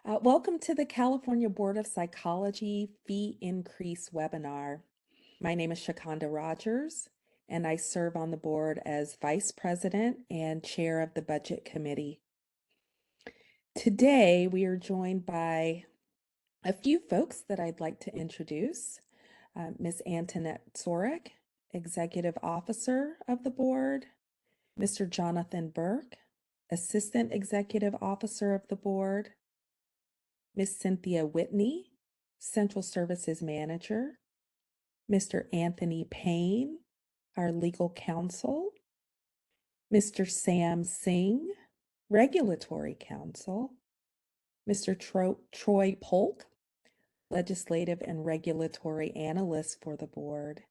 Welcome to the California Board of Psychology Fee Increase webinar. My name is Shakanda Rogers, and I serve on the board as Vice President and Chair of the Budget Committee. Today, we are joined by a few folks that I'd like to introduce. Ms. Antoinette Sorek, Executive Officer of the board, Mr. Jonathan Burke, Assistant Executive Officer of the board, Ms. Cynthia Whitney, Central Services Manager, Mr. Anthony Payne, our legal counsel, Mr. Sam Singh, Regulatory Counsel, Mr. Troy Polk, Legislative and Regulatory Analyst for the board.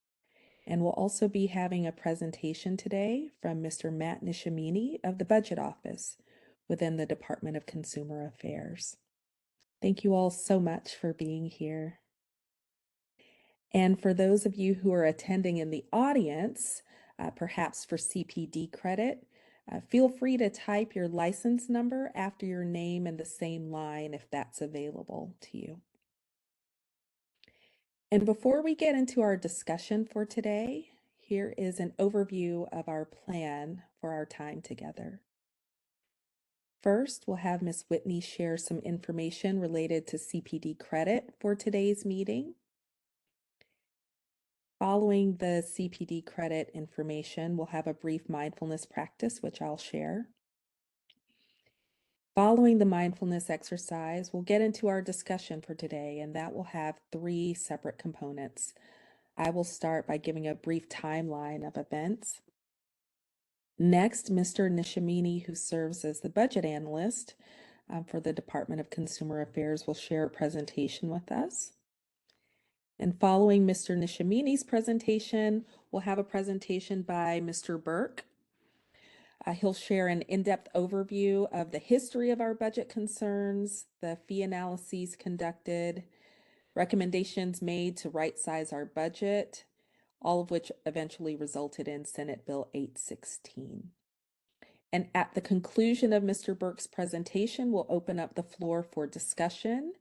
And we'll also be having a presentation today from Mr. Matt Nishamini of the Budget Office within the Department of Consumer Affairs. Thank you all so much for being here. And for those of you who are attending in the audience, perhaps for CPD credit, feel free to type your license number after your name in the same line if that's available to you. And before we get into our discussion for today, here is an overview of our plan for our time together. First, we'll have Ms. Whitney share some information related to CPD credit for today's meeting. Following the CPD credit information, we'll have a brief mindfulness practice, which I'll share. Following the mindfulness exercise, we'll get into our discussion for today, and that will have 3 separate components. I will start by giving a brief timeline of events. Next, Mr. Nishamini, who serves as the budget analyst for the Department of Consumer Affairs, will share a presentation with us. And following Mr. Nishamini's presentation, we'll have a presentation by Mr. Burke. He'll share an in-depth overview of the history of our budget concerns, the fee analyses conducted, recommendations made to right-size our budget, all of which eventually resulted in Senate Bill 816. And at the conclusion of Mr. Burke's presentation, we'll open up the floor for discussion,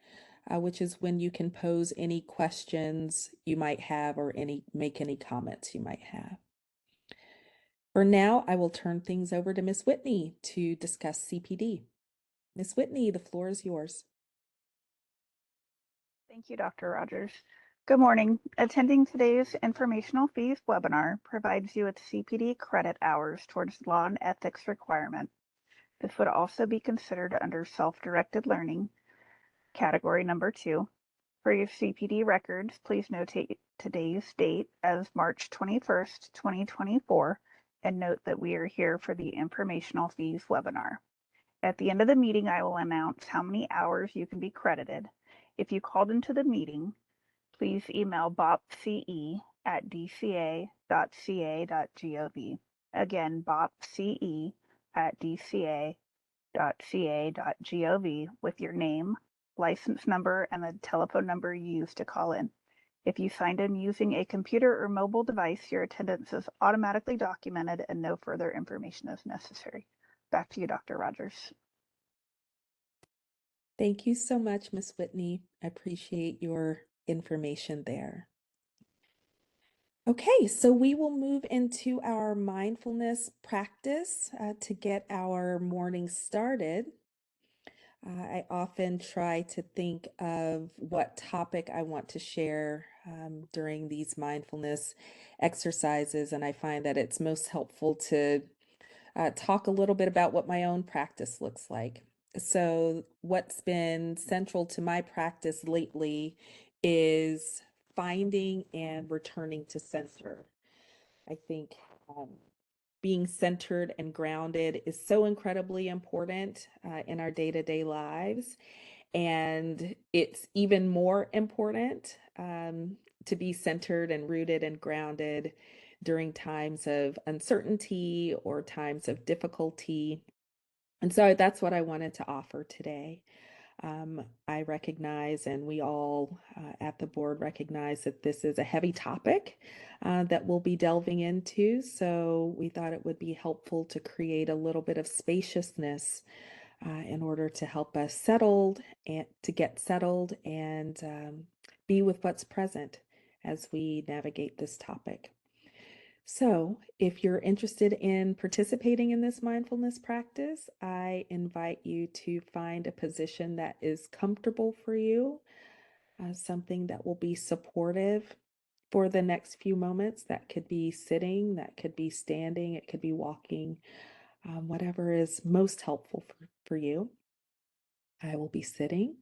which is when you can pose any questions you might have or make any comments you might have. For now, I will turn things over to Ms. Whitney to discuss CPD. Ms. Whitney, the floor is yours. Thank you, Dr. Rogers. Good morning. Attending today's informational fees webinar provides you with CPD credit hours towards law and ethics requirement. This would also be considered under self-directed learning, category number 2. For your CPD records, please notate today's date as March 21st, 2024, and note that we are here for the informational fees webinar. At the end of the meeting, I will announce how many hours you can be credited. If you called into the meeting, please email bopce@dca.ca.gov. Again, bopce@dca.ca.gov with your name, license number, and the telephone number you used to call in. If you signed in using a computer or mobile device, your attendance is automatically documented and no further information is necessary. Back to you, Dr. Rogers. Thank you so much, Ms. Whitney. I appreciate your information there. Okay, so we will move into our mindfulness practice to get our morning started. I often try to think of what topic I want to share during these mindfulness exercises, and I find that it's most helpful to talk a little bit about what my own practice looks like. So what's been central to my practice lately is finding and returning to center. I think being centered and grounded is so incredibly important in our day-to-day lives. And it's even more important to be centered and rooted and grounded during times of uncertainty or times of difficulty. And so that's what I wanted to offer today. I recognize, and we all at the board recognize, that this is a heavy topic that we'll be delving into. So we thought it would be helpful to create a little bit of spaciousness in order to help us settled and to get settled and be with what's present as we navigate this topic. So, if you're interested in participating in this mindfulness practice, I invite you to find a position that is comfortable for you, something that will be supportive for the next few moments. That could be sitting, that could be standing, it could be walking, whatever is most helpful for you. I will be sitting.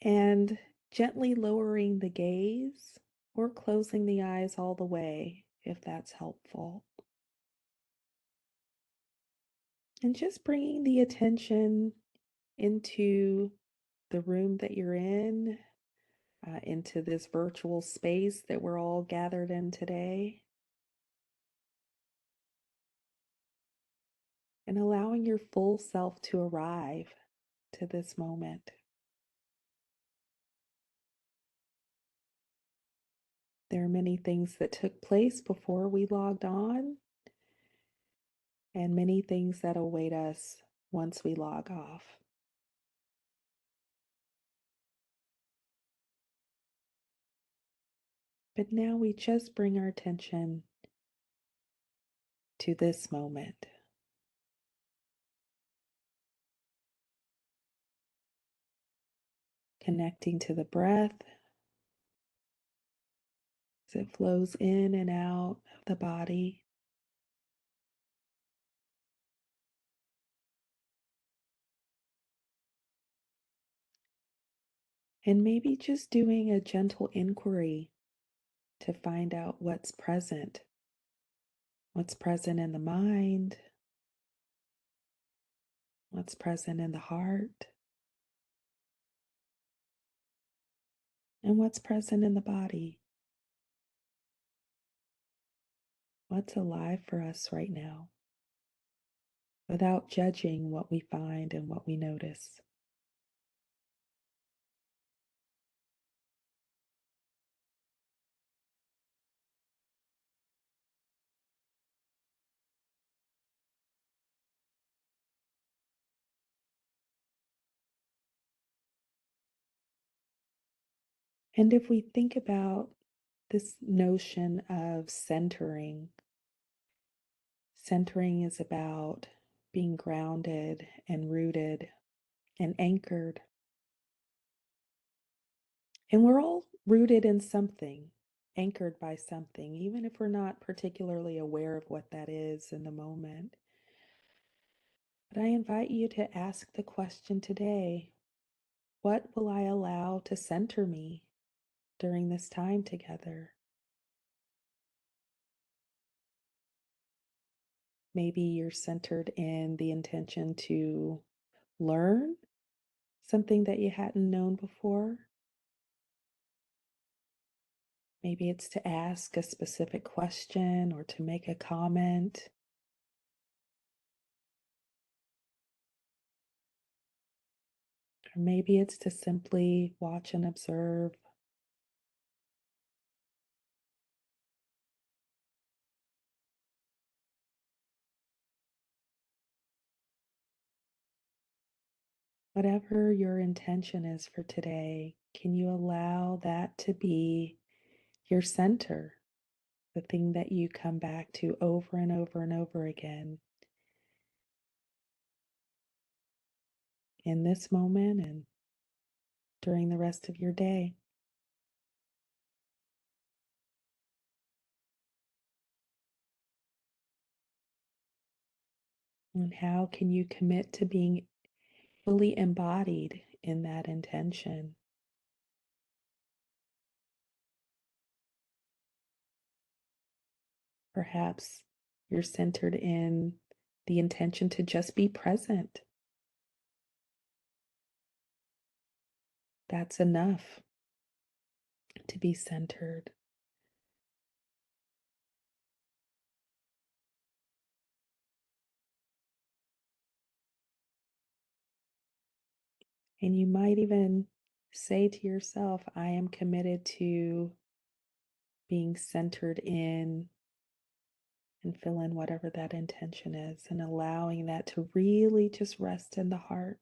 And gently lowering the gaze or closing the eyes all the way if that's helpful. And just bringing the attention into the room that you're in, into this virtual space that we're all gathered in today, and allowing your full self to arrive to this moment. There are many things that took place before we logged on, and many things that await us once we log off. But now we just bring our attention to this moment, connecting to the breath as it flows in and out of the body. And maybe just doing a gentle inquiry to find out what's present in the mind, what's present in the heart, and what's present in the body. What's alive for us right now, without judging what we find and what we notice. And if we think about this notion of centering, centering is about being grounded and rooted and anchored. And we're all rooted in something, anchored by something, even if we're not particularly aware of what that is in the moment. But I invite you to ask the question today: what will I allow to center me during this time together? Maybe you're centered in the intention to learn something that you hadn't known before. Maybe it's to ask a specific question or to make a comment. Or maybe it's to simply watch and observe. Whatever your intention is for today, can you allow that to be your center, the thing that you come back to over and over and over again in this moment and during the rest of your day? And how can you commit to being fully embodied in that intention? Perhaps you're centered in the intention to just be present. That's enough to be centered. And you might even say to yourself, I am committed to being centered in and fill in whatever that intention is and allowing that to really just rest in the heart.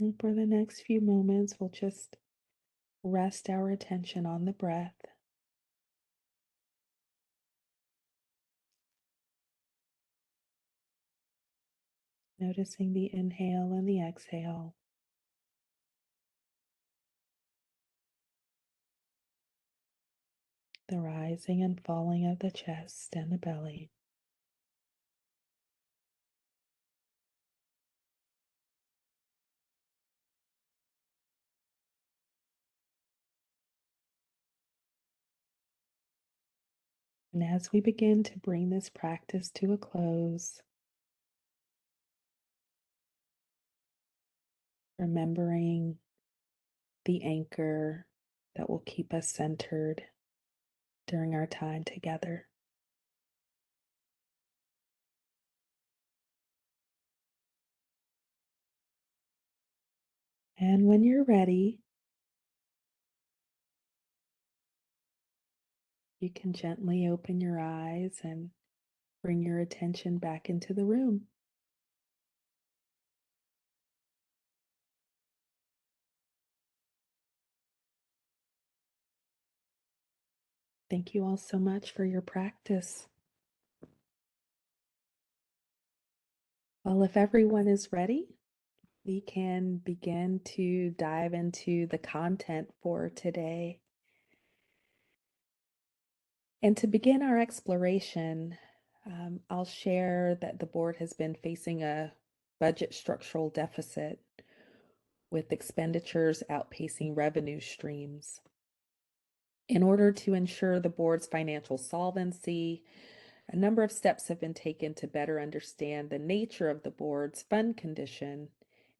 And for the next few moments, we'll just rest our attention on the breath, noticing the inhale and the exhale, the rising and falling of the chest and the belly. And as we begin to bring this practice to a close, remembering the anchor that will keep us centered during our time together. And when you're ready, you can gently open your eyes and bring your attention back into the room. Thank you all so much for your practice. Well, if everyone is ready, we can begin to dive into the content for today. And to begin our exploration, I'll share that the board has been facing a budget structural deficit with expenditures outpacing revenue streams. In order to ensure the board's financial solvency, a number of steps have been taken to better understand the nature of the board's fund condition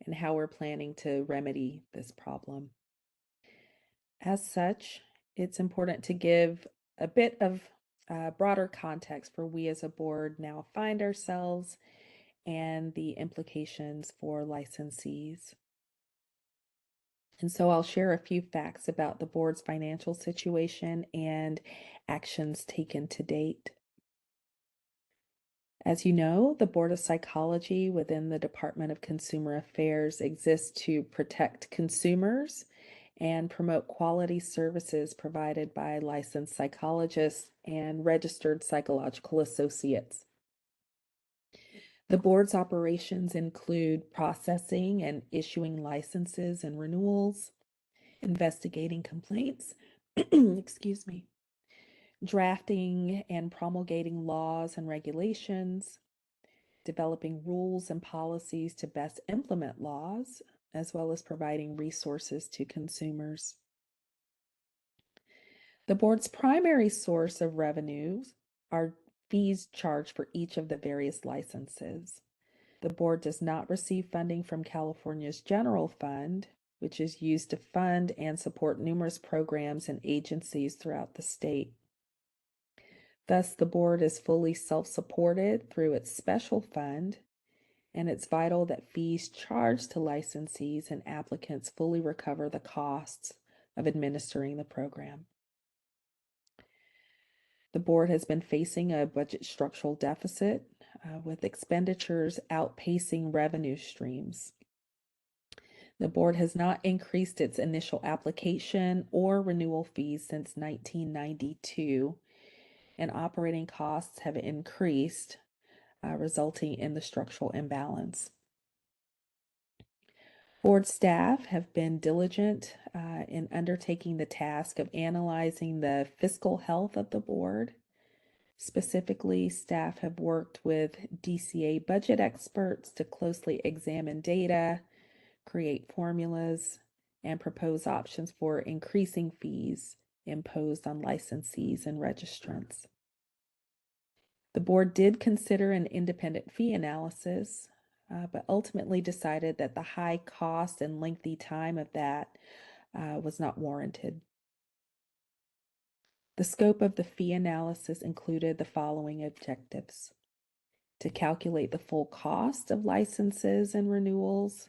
and how we're planning to remedy this problem. As such, it's important to give a bit of broader context for we as a board now find ourselves and the implications for licensees. And so I'll share a few facts about the board's financial situation and actions taken to date. As you know, the Board of Psychology within the Department of Consumer Affairs exists to protect consumers and promote quality services provided by licensed psychologists and registered psychological associates. The board's operations include processing and issuing licenses and renewals, investigating complaints, excuse me, drafting and promulgating laws and regulations, developing rules and policies to best implement laws, as well as providing resources to consumers. The board's primary source of revenues are fees charged for each of the various licenses. The board does not receive funding from California's general fund, which is used to fund and support numerous programs and agencies throughout the state. Thus, the board is fully self-supported through its special fund, and it's vital that fees charged to licensees and applicants fully recover the costs of administering the program. The board has been facing a budget structural deficit with expenditures outpacing revenue streams. The board has not increased its initial application or renewal fees since 1992, and operating costs have increased, resulting in the structural imbalance. Board staff have been diligent in undertaking the task of analyzing the fiscal health of the board. Specifically, staff have worked with DCA budget experts to closely examine data, create formulas, and propose options for increasing fees imposed on licensees and registrants. The board did consider an independent fee analysis, but ultimately decided that the high cost and lengthy time of that was not warranted. The scope of the fee analysis included the following objectives: to calculate the full cost of licenses and renewals,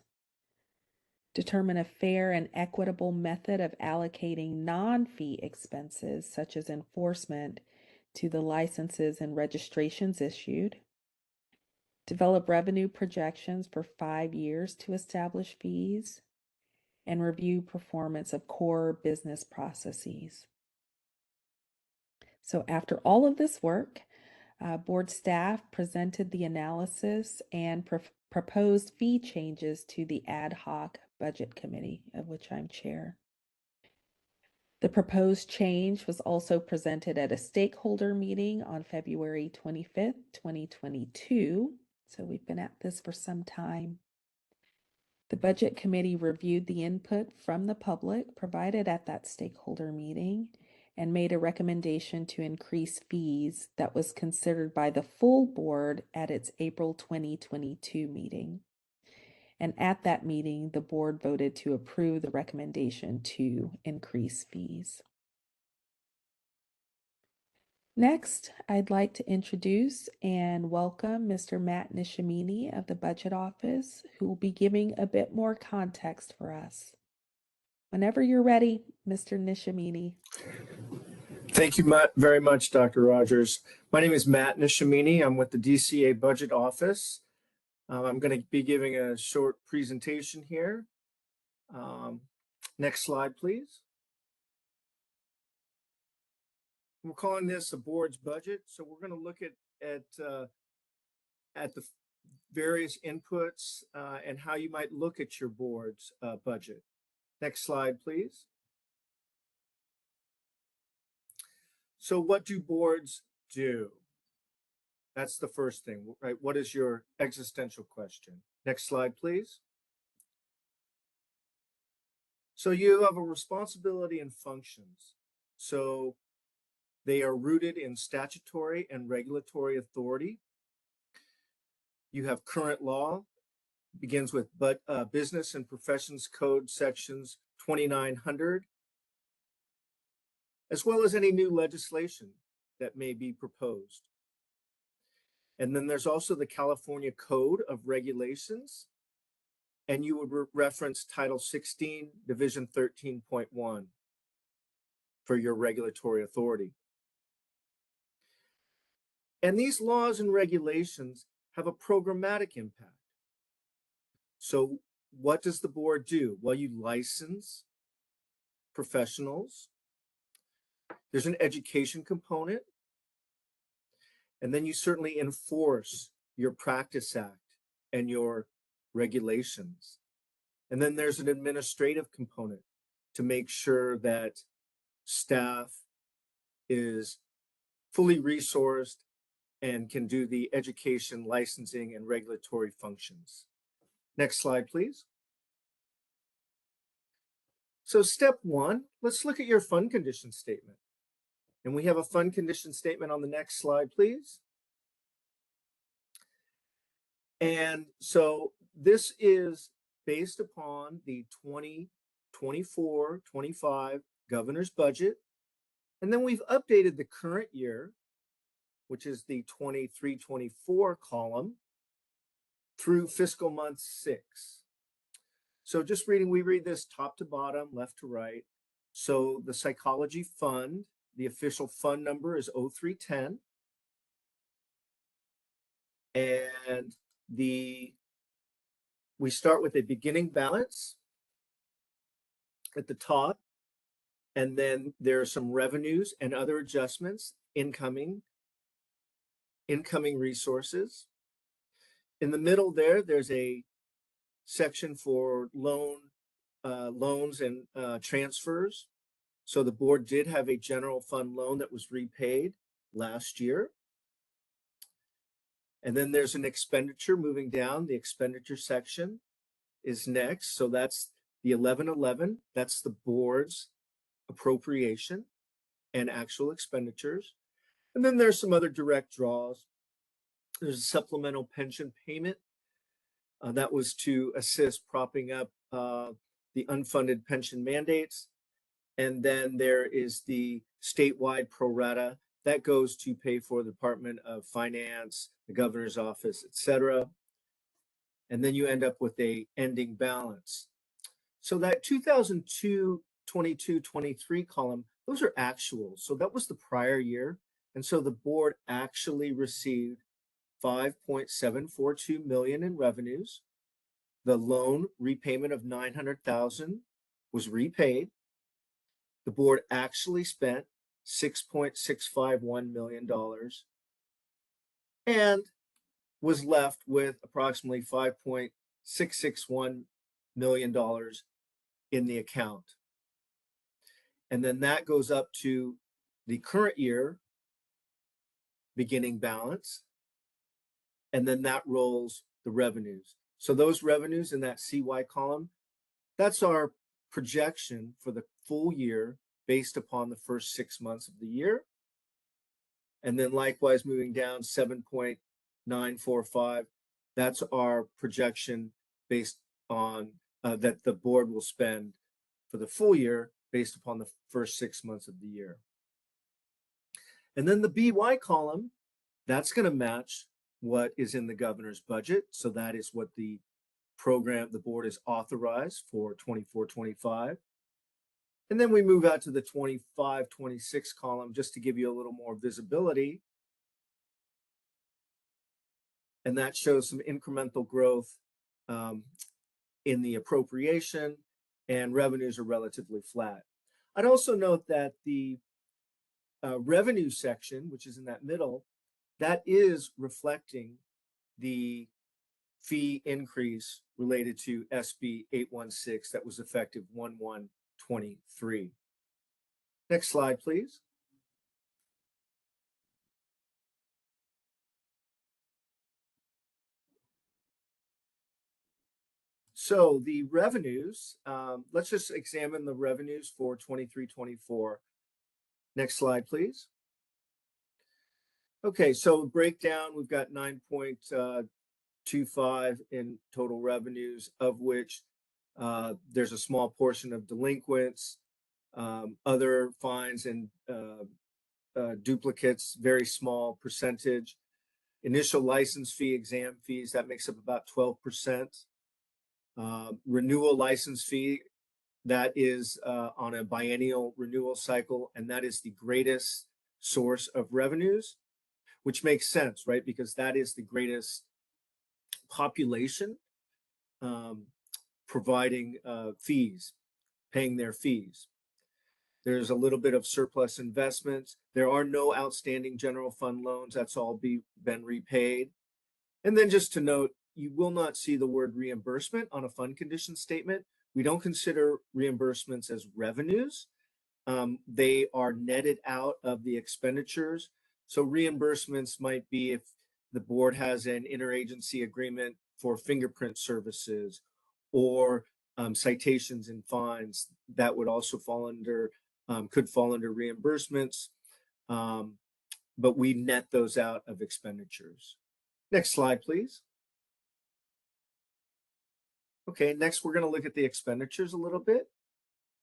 determine a fair and equitable method of allocating non-fee expenses such as enforcement to the licenses and registrations issued, develop revenue projections for 5 years to establish fees, and review performance of core business processes. So after all of this work, board staff presented the analysis and proposed fee changes to the ad hoc budget committee, of which I'm chair. The proposed change was also presented at a stakeholder meeting on February 25th, 2022. So we've been at this for some time. The budget committee reviewed the input from the public provided at that stakeholder meeting and made a recommendation to increase fees that was considered by the full board at its April 2022 meeting. And at that meeting, the board voted to approve the recommendation to increase fees. Next, I'd like to introduce and welcome Mr. Matt Nishimini of the Budget Office, who will be giving a bit more context for us. Whenever you're ready, Mr. Nishimini. Thank you very much, Dr. Rogers. My name is Matt Nishimini. I'm with the DCA Budget Office. I'm going to be giving a short presentation here. Next slide, please. We're calling this a board's budget. So we're going to look at the various inputs and how you might look at your board's budget. Next slide, please. So what do boards do? That's the first thing, right? What is your existential question? Next slide, please. So you have a responsibility and functions. So they are rooted in statutory and regulatory authority. You have current law, begins with Business and Professions Code sections 2900, as well as any new legislation that may be proposed. And then there's also the California Code of Regulations, and you would reference Title 16, Division 13.1 for your regulatory authority. And these laws and regulations have a programmatic impact. So what does the board do? Well, you license professionals. There's an education component. And then you certainly enforce your Practice Act and your regulations. And then there's an administrative component to make sure that staff is fully resourced and can do the education, licensing, and regulatory functions. Next slide, please. So step one, let's look at your fund condition statement. And we have a fund condition statement on the next slide, please. And so this is based upon the 2024-25 governor's budget. And then we've updated the current year, which is the 23-24 column, through fiscal month 6. So just reading, we read this top to bottom, left to right. So the psychology fund, the official fund number is 0310. And we start with a beginning balance at the top. And then there are some revenues and other adjustments, incoming resources. In the middle there's a section for loans and transfers. So the board did have a general fund loan that was repaid last year. And then there's an expenditure moving down. The expenditure section is next. So that's the 1111. That's the board's appropriation and actual expenditures. And then there's some other direct draws. There's a supplemental pension payment that was to assist propping up the unfunded pension mandates. And then there is the statewide pro rata that goes to pay for the Department of Finance, the governor's office, etc. And then you end up with a ending balance. So that 2002, 22, 23 column, those are actuals. So that was the prior year. And so the board actually received 5.742 million in revenues. The loan repayment of 900,000 was repaid. The board actually spent $6.651 million and was left with approximately $5.661 million in the account. And then that goes up to the current year beginning balance, and then that rolls the revenues. So those revenues in that CY column, that's our projection for the full year based upon the first 6 months of the year. And then likewise moving down 7.945, that's our projection based on that the board will spend for the full year based upon the first 6 months of the year. And then the BY column, that's going to match what is in the governor's budget. So that is what the program, the board is authorized for 24-25. And then we move out to the 25-26 column just to give you a little more visibility. And that shows some incremental growth in the appropriation, and revenues are relatively flat. I'd also note that the revenue section, which is in that middle, that is reflecting the fee increase related to SB 816 that was effective 1/1/23. Next slide, please. So the revenues, let's just examine the revenues for 23-24. Next slide, please. Okay, so breakdown, we've got 9.25 in total revenues, of which there's a small portion of delinquents, other fines and duplicates, very small percentage. Initial license fee, exam fees, that makes up about 12%. Renewal license fee, that is on a biennial renewal cycle, and that is the greatest source of revenues, which makes sense, right? Because that is the greatest population providing fees, paying their fees. There's a little bit of surplus investments. There are no outstanding general fund loans. That's all been repaid. And then just to note, you will not see the word reimbursement on a fund condition statement. We don't consider reimbursements as revenues. They are netted out of the expenditures. So reimbursements might be if the board has an interagency agreement for fingerprint services or citations and fines, that would also fall under, could fall under reimbursements, but we net those out of expenditures. Next slide, please. Okay, next we're going to look at the expenditures a little bit.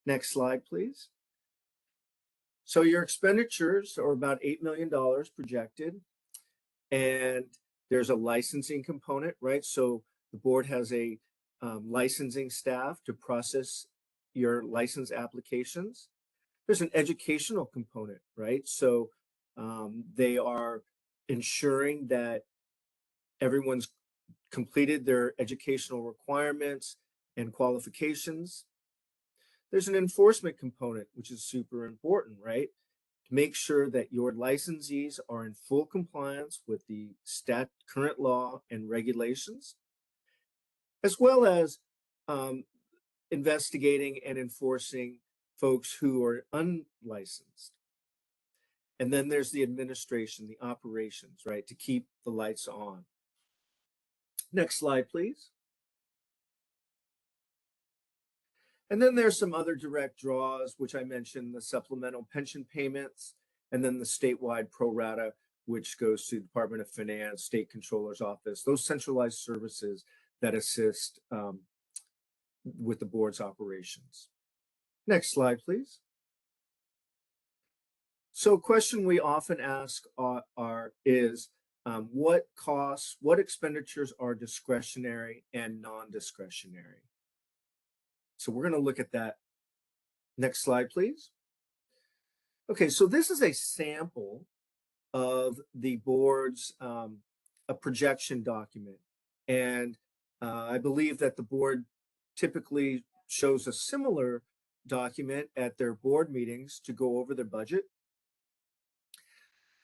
Next slide, please. So your expenditures are about $8 million projected, and there's a licensing component, right? So the board has a licensing staff to process your license applications. There's an educational component, right? So they are ensuring that everyone's completed their educational requirements and qualifications. There's an enforcement component, which is super important, right? To make sure that your licensees are in full compliance with the current law and regulations, as well as investigating and enforcing folks who are unlicensed. And then there's the administration, the operations, right, to keep the lights on. Next slide, please. And then there's some other direct draws, which I mentioned, the supplemental pension payments, and then the statewide pro rata, which goes to the Department of Finance, State Controller's Office, those centralized services that assist with the board's operations. Next slide, please. So a question we often ask is what costs, what expenditures are discretionary and non-discretionary? So we're going to look at that. Next slide, please. Okay, so this is a sample of the board's a projection document. And I believe that the board typically shows a similar document at their board meetings to go over their budget.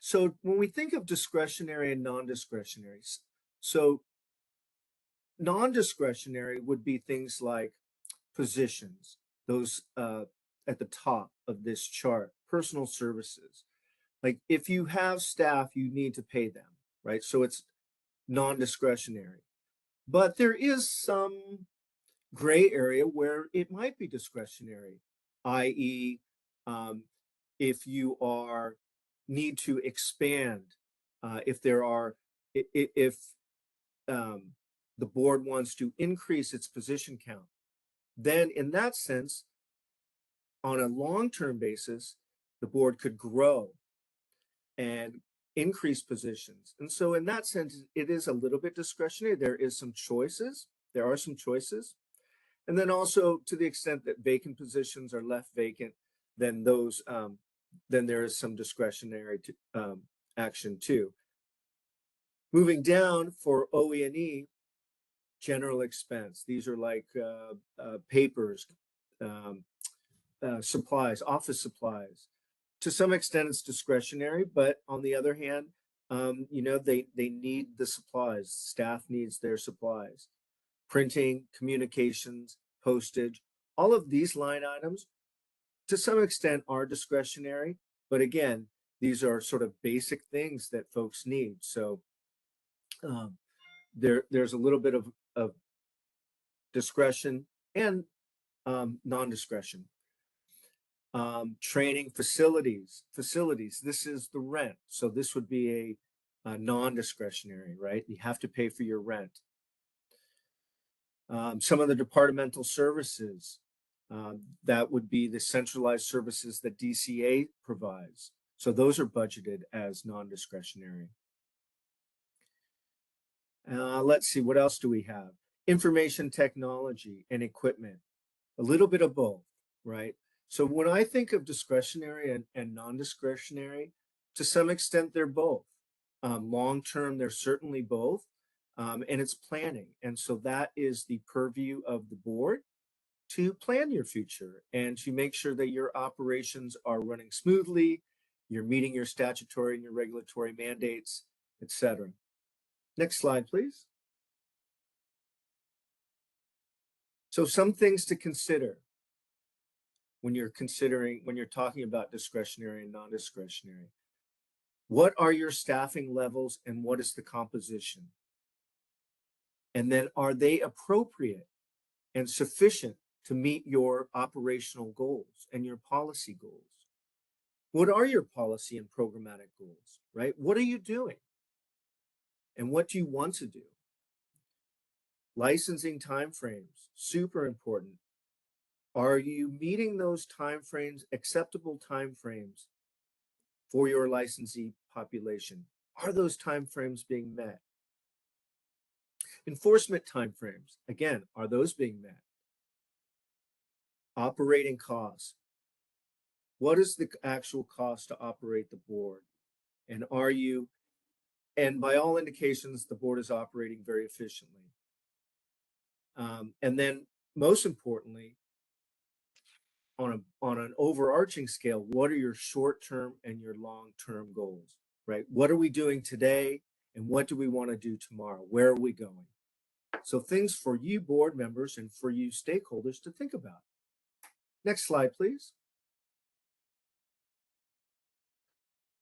So when we think of discretionary and non-discretionary, so non-discretionary would be things like positions, those at the top of this chart, personal services. Like if you have staff, you need to pay them, right? So it's non-discretionary. But there is some gray area where it might be discretionary, i.e., if you need to expand, if the board wants to increase its position count, then in that sense, on a long-term basis, the board could grow and increase positions. And so in that sense, it is a little bit discretionary. There are some choices. And then also to the extent that vacant positions are left vacant, then then there is some discretionary action too. Moving down for OE&E, general expense. These are like papers, supplies, office supplies. To some extent, it's discretionary, but on the other hand, they need the supplies. Staff needs their supplies. Printing, communications, postage, all of these line items, to some extent, are discretionary. But again, these are sort of basic things that folks need. So there's a little bit of discretion and non-discretion. Training facilities. This is the rent. So this would be a non-discretionary, right? You have to pay for your rent. Some of the departmental services, that would be the centralized services that DCA provides. So those are budgeted as non-discretionary. Let's see, what else do we have? Information technology and equipment, a little bit of both, right? So when I think of discretionary and non-discretionary, to some extent, they're both. Long-term, they're certainly both, and it's planning. And so that is the purview of the board to plan your future and to make sure that your operations are running smoothly, you're meeting your statutory and your regulatory mandates, etc. Next slide, please. So some things to consider when you're talking about discretionary and non-discretionary. What are your staffing levels and what is the composition? And then are they appropriate and sufficient to meet your operational goals and your policy goals? What are your policy and programmatic goals, right? What are you doing? And what do you want to do? Licensing timeframes, super important. Are you meeting those timeframes, acceptable timeframes for your licensee population? Are those timeframes being met? Enforcement timeframes, again, are those being met? Operating costs. What is the actual cost to operate the board? And by all indications, the board is operating very efficiently. And then most importantly, on an overarching scale, what are your short-term and your long-term goals, right? What are we doing today and what do we want to do tomorrow? Where are we going? So things for you board members and for you stakeholders to think about. Next slide, please.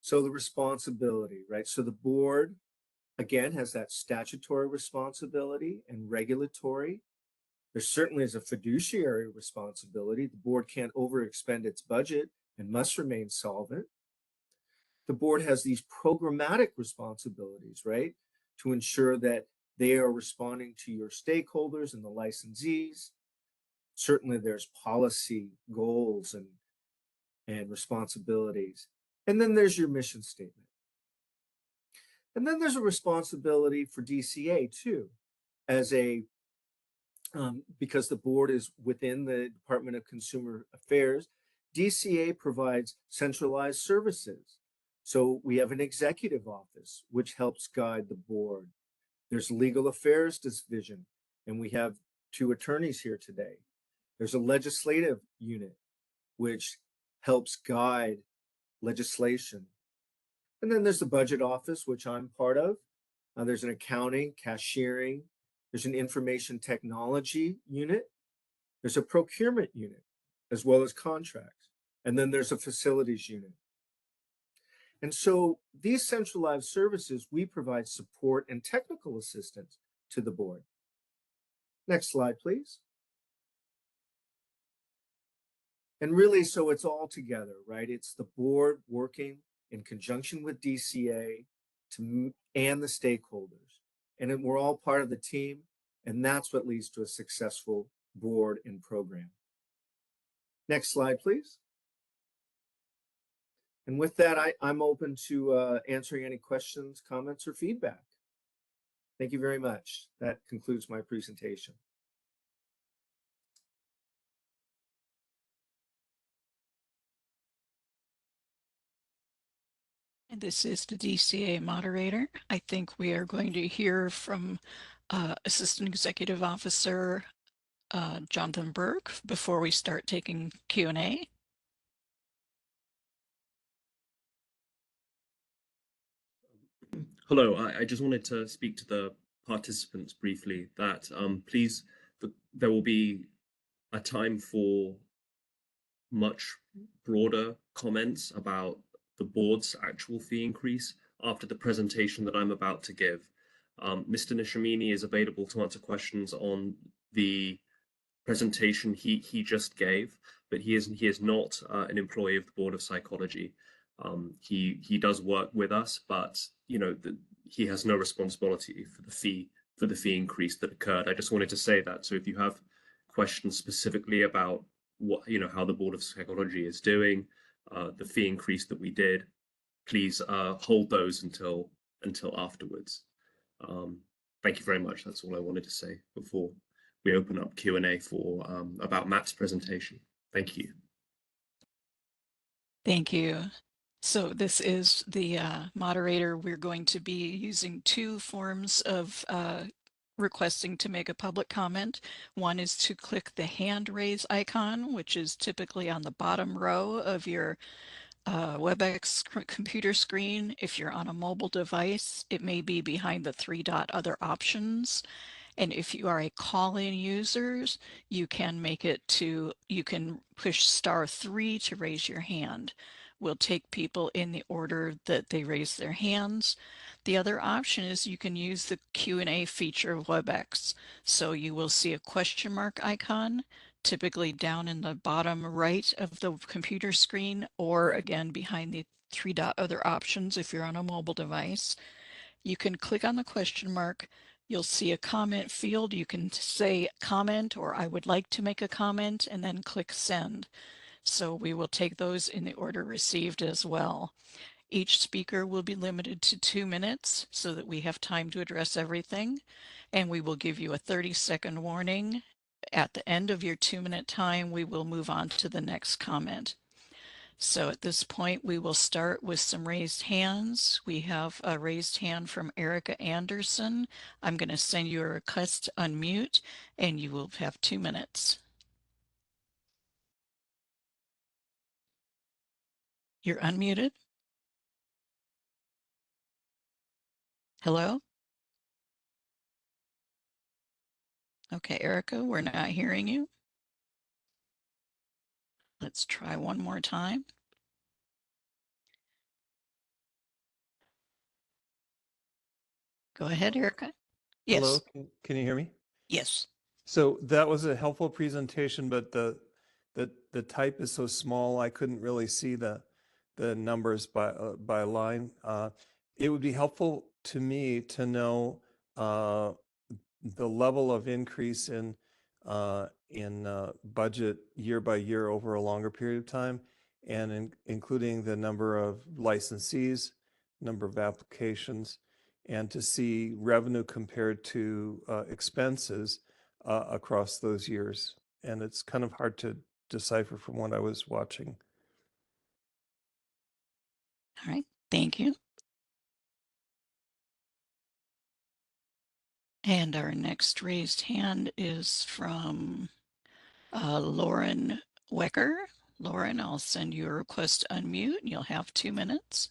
So the responsibility, right? So the board, again, has that statutory responsibility and regulatory. There certainly is a fiduciary responsibility. The board can't overexpend its budget and must remain solvent. The board has these programmatic responsibilities, right? To ensure that they are responding to your stakeholders and the licensees. Certainly there's policy goals and responsibilities. And then there's your mission statement. And then there's a responsibility for DCA too, as a because the board is within the Department of Consumer Affairs. DCA provides centralized services. So we have an executive office, which helps guide the board. There's legal affairs division, and we have 2 attorneys here today. There's a legislative unit, which helps guide legislation. And then there's the budget office, which I'm part of. There's an accounting, cashiering. There's an information technology unit. There's a procurement unit, as well as contracts. And then there's a facilities unit. And so these centralized services, we provide support and technical assistance to the board. Next slide, please. And really, so it's all together, right? It's the board working in conjunction with DCA and the stakeholders. And we're all part of the team, and that's what leads to a successful board and program. Next slide, please. And with that, I'm open to answering any questions, comments, or feedback. Thank you very much. That concludes my presentation. And this is the DCA moderator. I think we are going to hear from Assistant Executive Officer Jonathan Burke before we start taking Q&A. Hello, I just wanted to speak to the participants briefly that please, there will be a time for much broader comments about the board's actual fee increase after the presentation that I'm about to give. Mr. Nishamini is available to answer questions on the presentation he just gave, but he is not an employee of the Board of Psychology. He does work with us, but he has no responsibility for the fee increase that occurred. I just wanted to say that. So if you have questions specifically about what how the Board of Psychology is doing, the fee increase that we did, please hold those until afterwards. Thank you very much. That's all I wanted to say before we open up Q&A for about Matt's presentation. Thank you. Thank you. So this is the moderator. We're going to be using 2 forms of requesting to make a public comment. One is to click the hand raise icon, which is typically on the bottom row of your WebEx computer screen. If you're on a mobile device, it may be behind the 3-dot other options. And if you are a call-in user, you can push *3 to raise your hand. We'll take people in the order that they raise their hands. The other option is you can use the Q&A feature of WebEx. So you will see a question mark icon, typically down in the bottom right of the computer screen, or again behind the 3-dot other options if you're on a mobile device. You can click on the question mark. You'll see a comment field. You can say comment or I would like to make a comment, and then click send. So we will take those in the order received as well. Each speaker will be limited to 2 minutes so that we have time to address everything. And we will give you a 30-second warning. At the end of your 2-minute time, we will move on to the next comment. So at this point, we will start with some raised hands. We have a raised hand from Erica Anderson. I'm going to send you a request to unmute, and you will have 2 minutes. You're unmuted. Hello? Okay, Erica, we're not hearing you. Let's try one more time. Go ahead, Erica. Yes. Hello, can you hear me? Yes. So that was a helpful presentation, but the type is so small I couldn't really see the numbers by line. It would be helpful to me to know the level of increase in budget year by year over a longer period of time. and including the number of licensees, number of applications, and to see revenue compared to expenses across those years. And it's kind of hard to decipher from what I was watching. All right, thank you. And our next raised hand is from Lauren Wecker. Lauren, I'll send you a request to unmute. You'll have 2 minutes.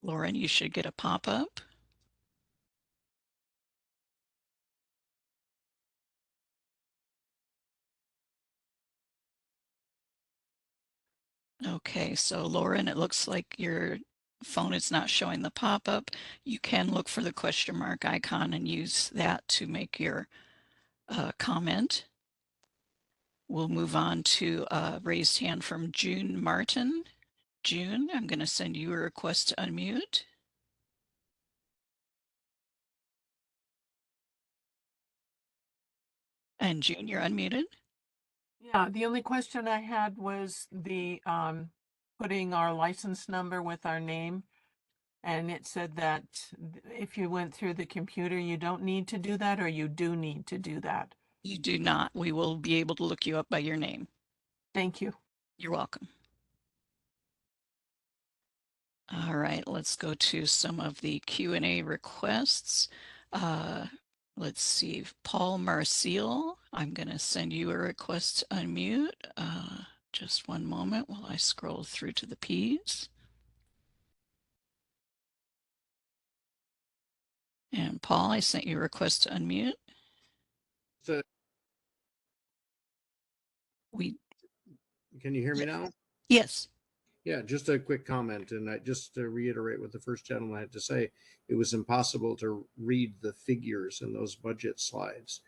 Lauren, you should get a pop-up. Okay, so Lauren, it looks like your phone is not showing the pop-up. You can look for the question mark icon and use that to make your comment. We'll move on to a raised hand from June Martin. June, I'm going to send you a request to unmute. And June, you're unmuted. Yeah, the only question I had was the putting our license number with our name. And it said that if you went through the computer, you don't need to do that, or you do need to do that. You do not. We will be able to look you up by your name. Thank you. You're welcome. All right, let's go to some of the Q&A requests. Let's see, Paul Marcial, I'm going to send you a request to unmute. Just one moment while I scroll through to the P's. And Paul, I sent you a request to unmute. So, Can you hear me now? Yes. Yeah, just a quick comment, and just to reiterate what the first gentleman had to say, it was impossible to read the figures in those budget slides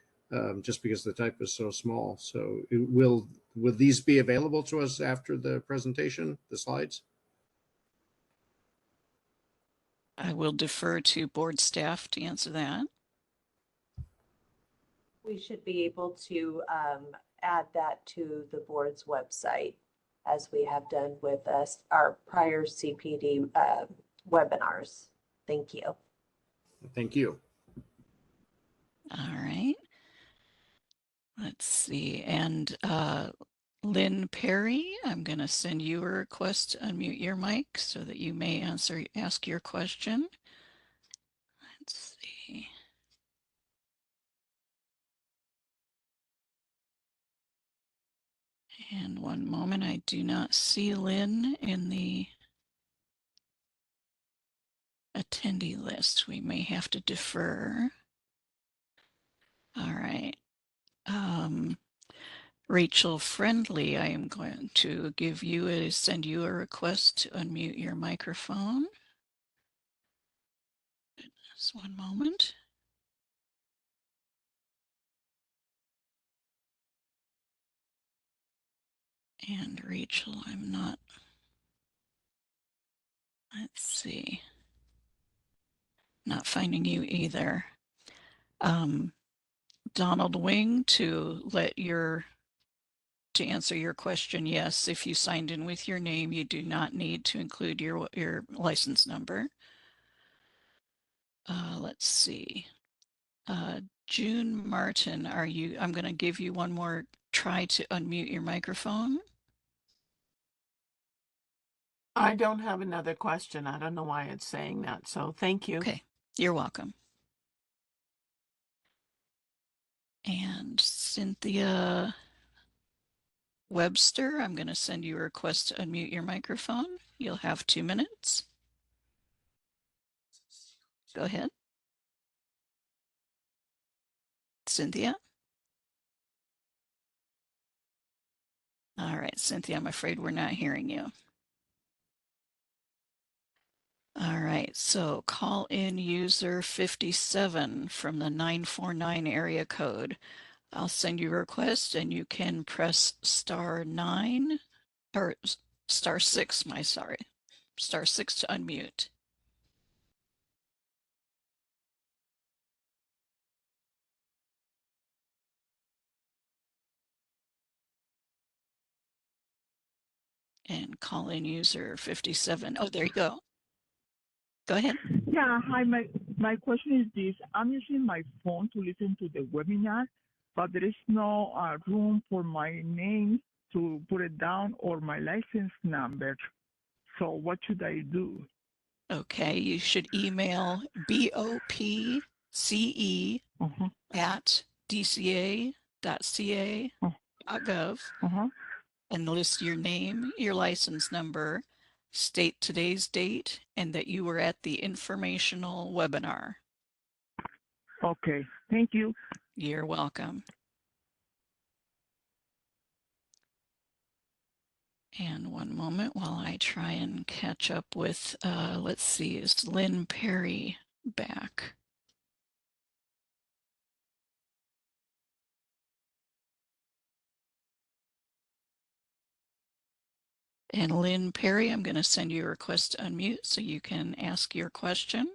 just because the type was so small. So will these be available to us after the presentation, the slides? I will defer to board staff to answer that. We should be able to add that to the board's website, as we have done with our prior CPD webinars. Thank you. Thank you. All right. Let's see. And Lynn Perry, I'm going to send you a request to unmute your mic so that you may ask your question. Let's see. And one moment, I do not see Lynn in the attendee list. We may have to defer. All right. Rachel Friendly, I am going to send you a request to unmute your microphone. Just one moment. And Rachel, I'm not, let's see, not finding you either. Donald Wing, to answer your question, yes, if you signed in with your name, you do not need to include your license number. Let's see. June Martin, I'm going to give you one more try to unmute your microphone. I don't have another question. I don't know why it's saying that. So thank you. Okay, you're welcome. And Cynthia Webster, I'm going to send you a request to unmute your microphone. You'll have 2 minutes. Go ahead. Cynthia. All right, Cynthia, I'm afraid we're not hearing you. All right, so call in user 57 from the 949 area code. I'll send you a request and you can press *9 or *6, *6 to unmute. And call-in user 57. Oh, there you go. Go ahead. Yeah, hi. My question is this. I'm using my phone to listen to the webinar, but there is no room for my name to put it down or my license number. So what should I do? Okay, you should email bopce Uh-huh. at dca.ca.gov Uh-huh. and list your name, your license number, state today's date, and that you were at the informational webinar. Okay. Thank you. You're welcome. And one moment while I try and catch up with, let's see, is Lynn Perry back? And Lynn Perry, I'm going to send you a request to unmute so you can ask your question.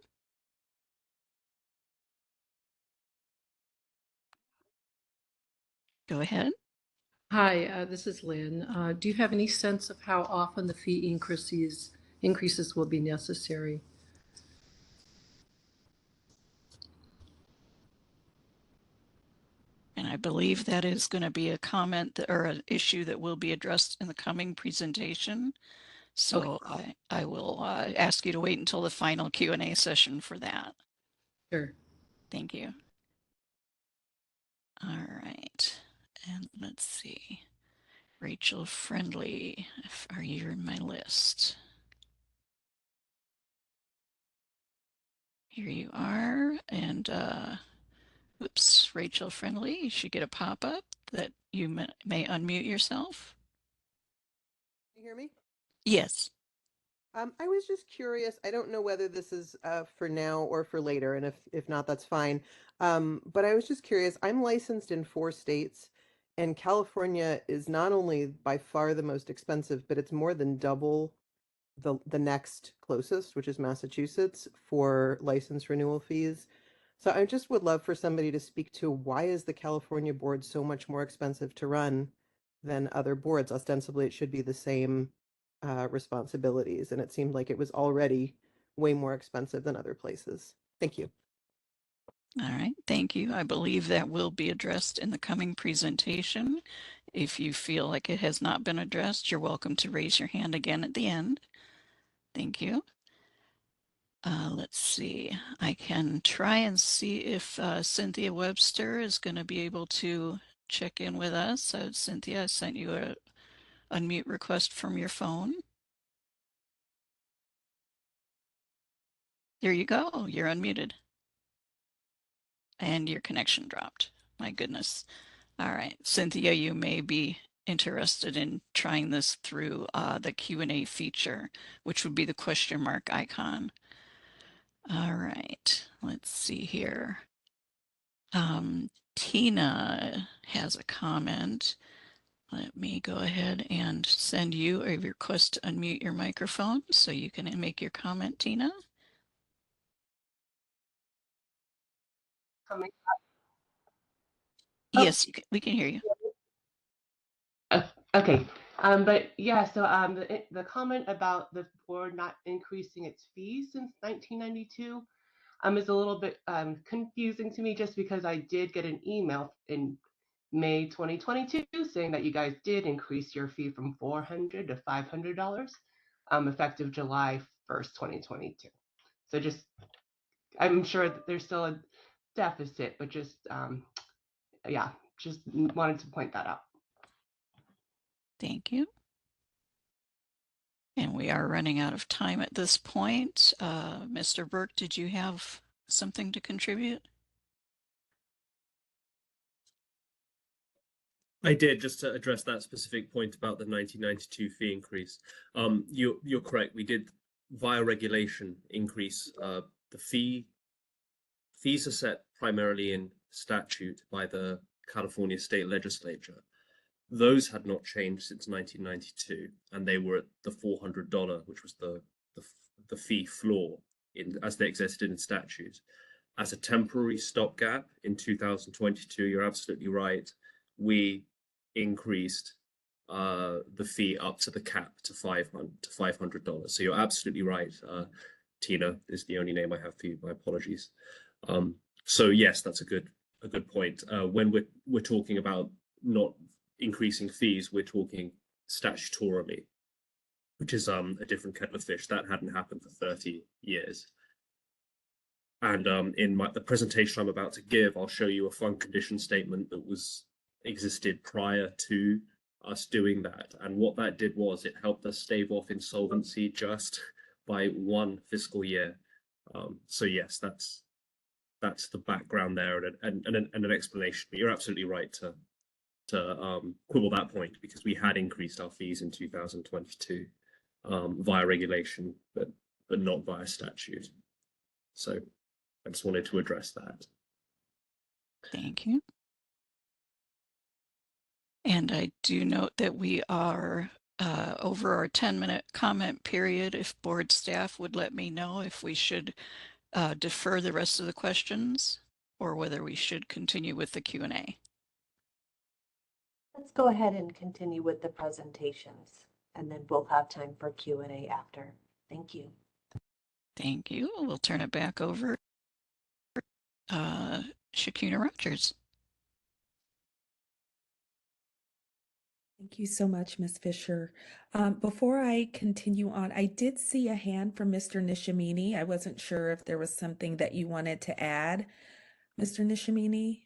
Go ahead. Hi, this is Lynn. Do you have any sense of how often the fee increases will be necessary? And I believe that is going to be a comment or an issue that will be addressed in the coming presentation. So okay. I will ask you to wait until the final Q&A session for that. Sure. Thank you. All right. And let's see. Rachel Friendly, are you in my list? Here you are. And oops, Rachel Friendly, you should get a pop-up that you may unmute yourself. Can you hear me? Yes. I was just curious. I don't know whether this is for now or for later, and if not, that's fine. But I was just curious. I'm licensed in 4 states, and California is not only by far the most expensive, but it's more than double the next closest, which is Massachusetts, for license renewal fees. So I just would love for somebody to speak to why is the California board so much more expensive to run than other boards? Ostensibly, it should be the same responsibilities, and it seemed like it was already way more expensive than other places. Thank you. All right, thank you. I believe that will be addressed in the coming presentation. If you feel like it has not been addressed, you're welcome to raise your hand again at the end. Thank you. Let's see. I can try and see if Cynthia Webster is going to be able to check in with us. So Cynthia, I sent you a unmute request from your phone. There you go. You're unmuted. And your connection dropped. My goodness. All right, Cynthia, you may be interested in trying this through the Q&A feature, which would be the question mark icon. All right, let's see here. Tina has a comment. Let me go ahead and send you a request to unmute your microphone so you can make your comment, Tina. Yes, we can hear you. Okay. But yeah, so the comment about the board not increasing its fees since 1992 is a little bit confusing to me, just because I did get an email in May 2022 saying that you guys did increase your fee from $400 to $500 effective July 1st, 2022. So just, I'm sure that there's still a deficit, but just yeah, just wanted to point that out. Thank you. And we are running out of time at this point. Mr. Burke, did you have something to contribute? I did, just to address that specific point about the 1992 fee increase. You're correct. We did, via regulation, increase the fee. Fees are set primarily in statute by the California state legislature. Those had not changed since 1992, and they were at the $400, which was the fee floor as they existed in statute. As a temporary stopgap in 2022, you're absolutely right. We increased the fee up to the cap to $500. So you're absolutely right. Tina is the only name I have for you. My apologies. So yes, that's a good point. When we're talking about not increasing fees, we're talking statutorily, which is a different kettle of fish. That hadn't happened for 30 years. And in the presentation I'm about to give, I'll show you a fund condition statement that existed prior to us doing that. And what that did was it helped us stave off insolvency just by 1 fiscal year. So yes, that's the background there and an explanation. But you're absolutely right to quibble that point, because we had increased our fees in 2022 via regulation, but not via statute. So I just wanted to address that. Thank you. And I do note that we are over our 10-minute comment period. If board staff would let me know if we should defer the rest of the questions or whether we should continue with the Q&A. Let's go ahead and continue with the presentations, and then we'll have time for Q&A after. Thank you. Thank you. We'll turn it back over. Shakuna Rogers. Thank you so much, Ms. Fisher. Before I continue on, I did see a hand from Mr. Nishimini. I wasn't sure if there was something that you wanted to add, Mr. Nishimini,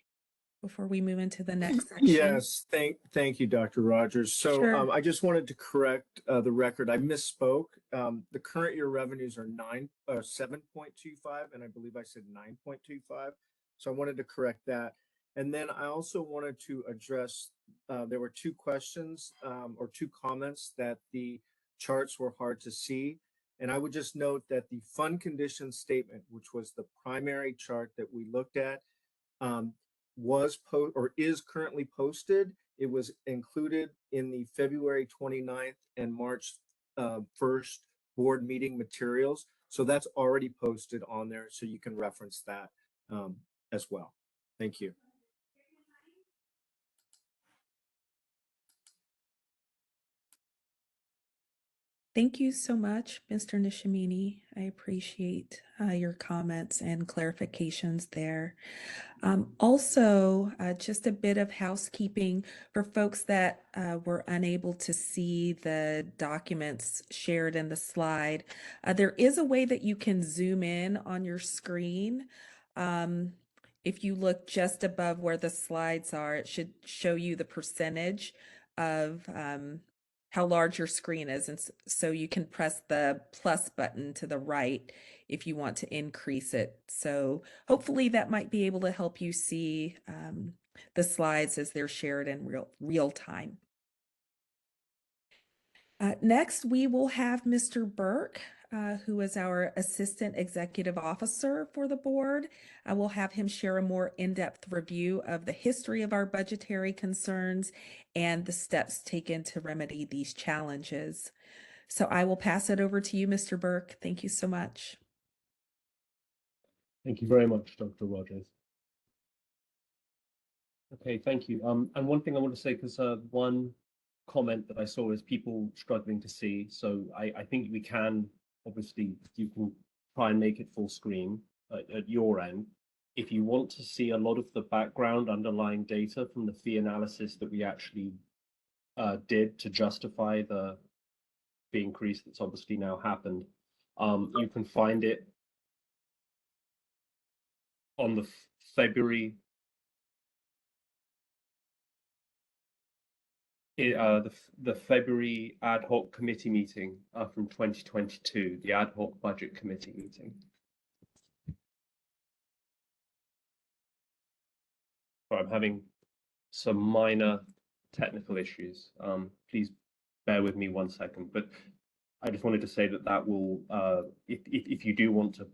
before we move into the next section. Yes, thank you, Dr. Rogers. So Sure. I just wanted to correct the record. I misspoke. The current year revenues are 7.25, and I believe I said 9.25. So I wanted to correct that. And then I also wanted to address, there were 2 questions or 2 comments that the charts were hard to see. And I would just note that the fund condition statement, which was the primary chart that we looked at, is currently posted. It was included in the February 29th and March 1st board meeting materials. So that's already posted on there, so you can reference that as well. Thank you. Thank you so much, Mr. Nishimini. I appreciate your comments and clarifications there. Also, just a bit of housekeeping for folks that were unable to see the documents shared in the slide. There is a way that you can zoom in on your screen. If you look just above where the slides are, it should show you the percentage of how large your screen is. And so you can press the plus button to the right if you want to increase it. So hopefully that might be able to help you see the slides as they're shared in real time. Next, we will have Mr. Burke, who is our Assistant Executive Officer for the board. I will have him share a more in-depth review of the history of our budgetary concerns and the steps taken to remedy these challenges. So I will pass it over to you, Mr. Burke. Thank you so much. Thank you very much, Dr. Rogers. Okay, thank you. And one thing I want to say, because one comment that I saw is people struggling to see. So I think we can, obviously, you can try and make it full screen at your end. If you want to see a lot of the background underlying data from the fee analysis that we actually did to justify the increase that's obviously now happened, you can find it on the February the February ad hoc committee meeting from 2022, the ad hoc budget committee meeting. I'm having some minor technical issues. Please bear with me 1 second, but I just wanted to say that will, if you do want to,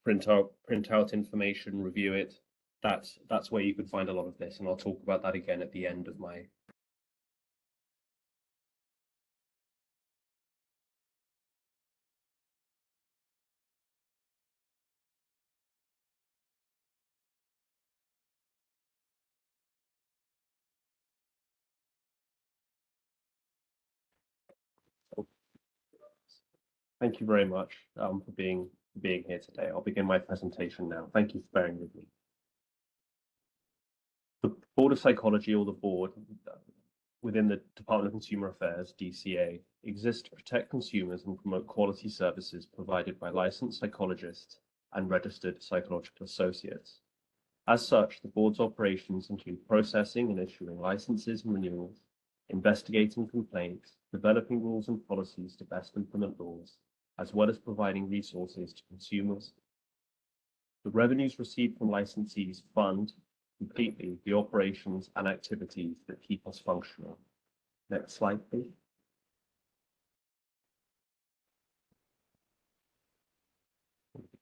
print out information, review it, that's where you could find a lot of this, and I'll talk about that again at the end of my Thank you very much for being here today. I'll begin my presentation now. Thank you for bearing with me. The Board of Psychology, or the board within the Department of Consumer Affairs, DCA, exists to protect consumers and promote quality services provided by licensed psychologists and registered psychological associates. As such, the board's operations include processing and issuing licenses and renewals, investigating complaints, developing rules and policies to best implement laws, as well as providing resources to consumers. The revenues received from licensees fund completely the operations and activities that keep us functional. Next slide, please.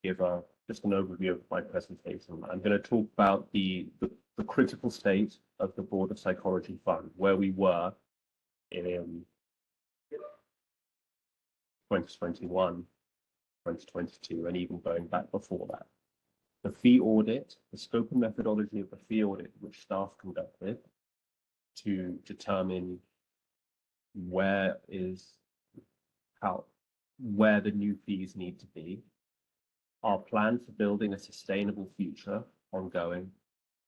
Give just an overview of my presentation. I'm going to talk about the critical state of the Board of Psychology Fund, where we were in 2021, 2022, and even going back before that. The fee audit, the scope and methodology of the fee audit, which staff conducted to determine where the new fees need to be, our plan for building a sustainable future ongoing,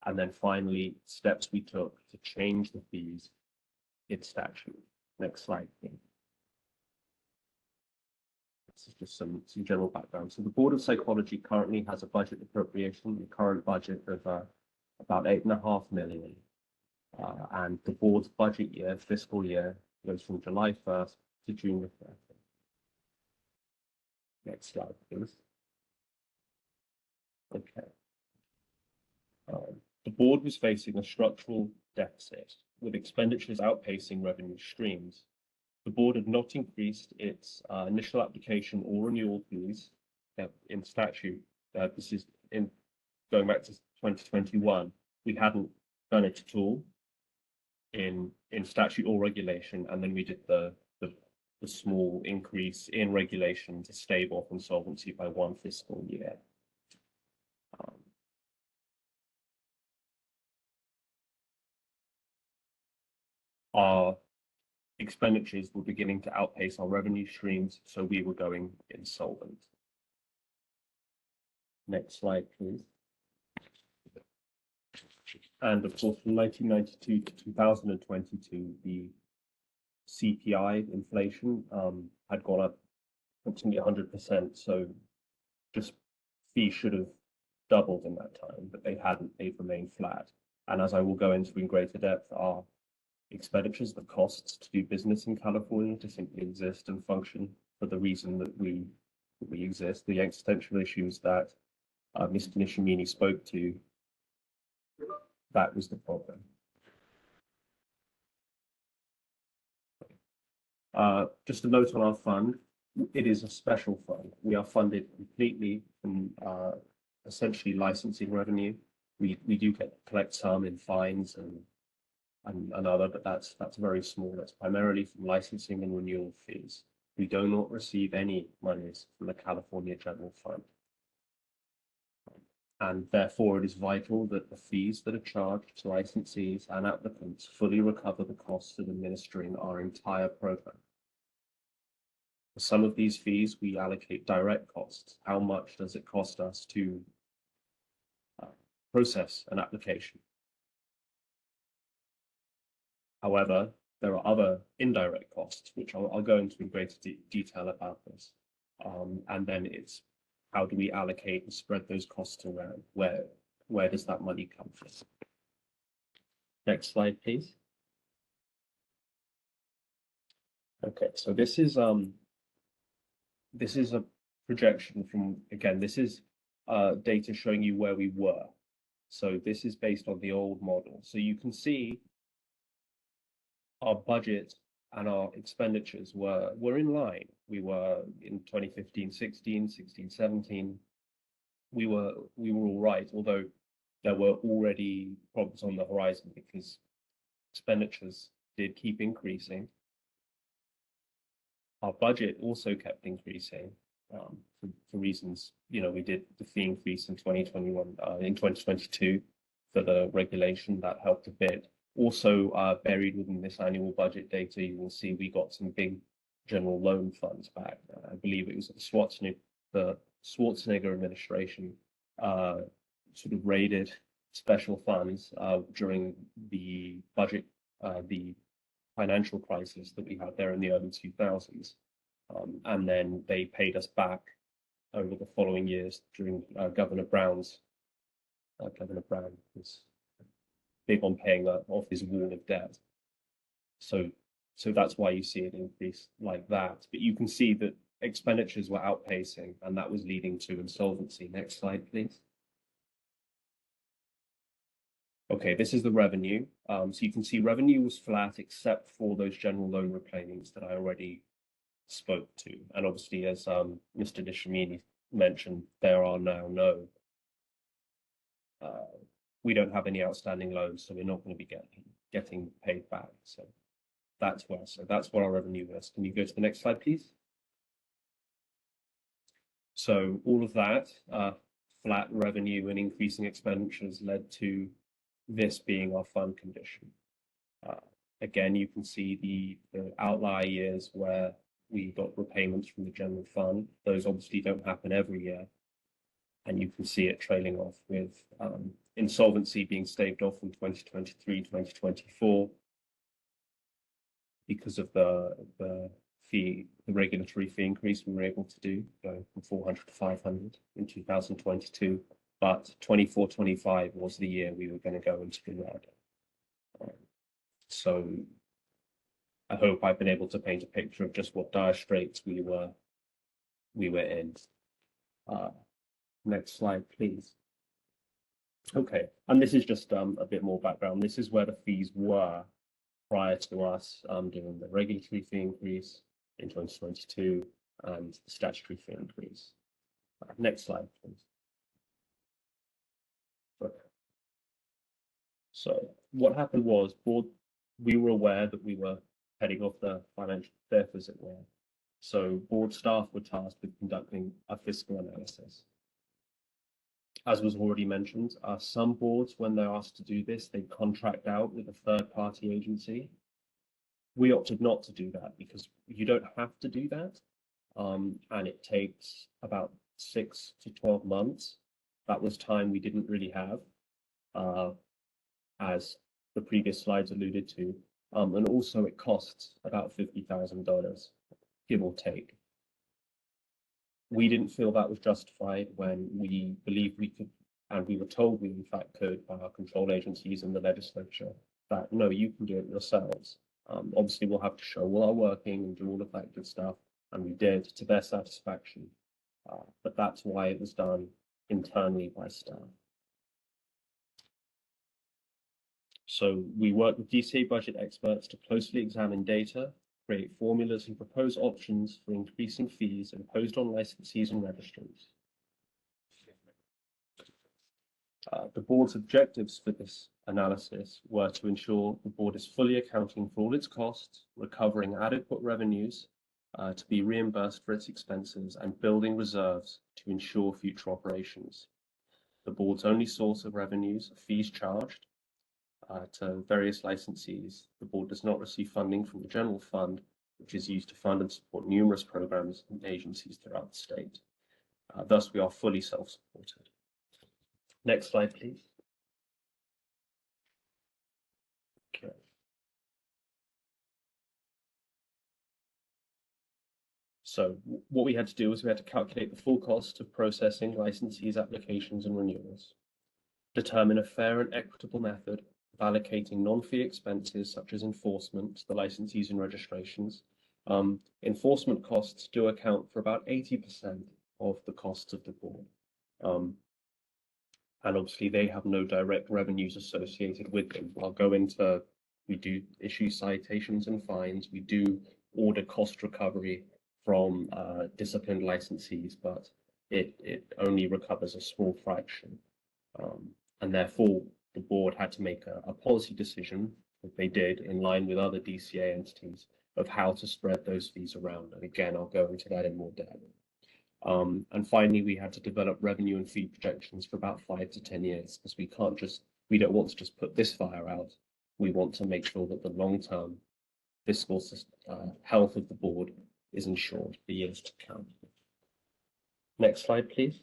and then finally steps we took to change the fees in statute. Next slide, please. This is just some general background. So the Board of Psychology currently has a budget appropriation, the current budget of about $8.5 million. And the board's budget year, fiscal year, goes from July 1st to June the 30th. Next slide, please. Okay. The board was facing a structural deficit with expenditures outpacing revenue streams. The board had not increased its initial application or renewal fees in statute. This is in going back to 2021. We hadn't done it at all in statute or regulation, and then we did the small increase in regulation to stave off insolvency by one fiscal year. Our expenditures were beginning to outpace our revenue streams, so we were going insolvent. Next slide, please. And of course, from 1992 to 2022, the CPI inflation had gone up approximately 100%. So just fees should have doubled in that time, but they hadn't. They've remained flat. And as I will go into in greater depth, our expenditures, the costs to do business in California, to simply exist and function for the reason that we exist, the existential issues that Mr. Nishimini spoke to, that was the problem. Just a note on our fund, it is a special fund. We are funded completely from essentially licensing revenue. We do collect some in fines and other, but that's very small. That's primarily from licensing and renewal fees. We do not receive any monies from the California General Fund. And therefore, it is vital that the fees that are charged to licensees and applicants fully recover the costs of administering our entire program. For some of these fees, we allocate direct costs. How much does it cost us to process an application? However, there are other indirect costs, which I'll go into in greater detail about this. And then it's how do we allocate and spread those costs around? Where does that money come from? Next slide, please. Okay, so this is a projection from, again, this is data showing you where we were. So this is based on the old model. So you can see our budget and our expenditures were in line. We were in 2015, 16, 17. We were all right, although there were already problems on the horizon because expenditures did keep increasing. Our budget also kept increasing for reasons, we did the fee increase in 2021, in 2022 for the regulation that helped a bit. Also, buried within this annual budget data, you will see we got some big general loan funds back. I believe it was the Schwarzenegger administration sort of raided special funds during the budget, the financial crisis that we had there in the early 2000s. And then they paid us back over the following years during Governor Brown's. Governor Brown was big on paying off his wall of debt. So that's why you see an increase like that. But you can see that expenditures were outpacing, and that was leading to insolvency. Next slide, please. Okay, this is the revenue. So you can see revenue was flat except for those general loan repayments that I already spoke to. And obviously, as Mr. Dishamini mentioned, there are now we don't have any outstanding loans, so we're not going to be getting paid back. So that's where our revenue is. Can you go to the next slide, please? So all of that flat revenue and increasing expenditures led to this being our fund condition. Again, you can see the outlier years where we got repayments from the general fund. Those obviously don't happen every year. And you can see it trailing off with insolvency being staved off in 2023, 2024 because of the regulatory fee increase we were able to do, going from 400 to 500 in 2022. But 24-25 was the year we were going to go into the red. So I hope I've been able to paint a picture of just what dire straits we were in. Next slide, please. Okay, and this is just a bit more background. This is where the fees were prior to us doing the regulatory fee increase in 2022 and the statutory fee increase. Next slide, please. Okay. So what happened was, we were aware that we were heading off the financial cliff, as it were. So board staff were tasked with conducting a fiscal analysis. As was already mentioned, some boards, when they're asked to do this, they contract out with a third-party agency. We opted not to do that because you don't have to do that, and it takes about 6 to 12 months. That was time we didn't really have, as the previous slides alluded to, and also it costs about $50,000, give or take. We didn't feel that was justified when we believed we could, and we were told we in fact could by our control agencies and the legislature, that no, you can do it yourselves. Obviously, we'll have to show all our working and do all of that good stuff, and we did to their satisfaction. But that's why it was done internally by staff. So we worked with DCA budget experts to closely examine data, create formulas and propose options for increasing fees imposed on licensees and registrants. The board's objectives for this analysis were to ensure the board is fully accounting for all its costs, recovering adequate revenues to be reimbursed for its expenses, and building reserves to ensure future operations. The board's only source of revenues are fees charged to various licensees. The board does not receive funding from the general fund, which is used to fund and support numerous programs and agencies throughout the state. Thus, we are fully self-supported. Next slide, please. Okay. So what we had to do was we had to calculate the full cost of processing licensees' applications and renewals, determine a fair and equitable method of allocating non-fee expenses such as enforcement to the licensees and registrations. Enforcement costs do account for about 80% of the costs of the board. And obviously they have no direct revenues associated with them. I'll go into, we do issue citations and fines, we do order cost recovery from disciplined licensees, but it only recovers a small fraction. And therefore the board had to make a policy decision, that they did in line with other DCA entities, of how to spread those fees around. And again, I'll go into that in more depth. And finally, we had to develop revenue and fee projections for about 5 to 10 years, because we don't want to just put this fire out. We want to make sure that the long-term fiscal health of the board is ensured for years to come. Next slide, please.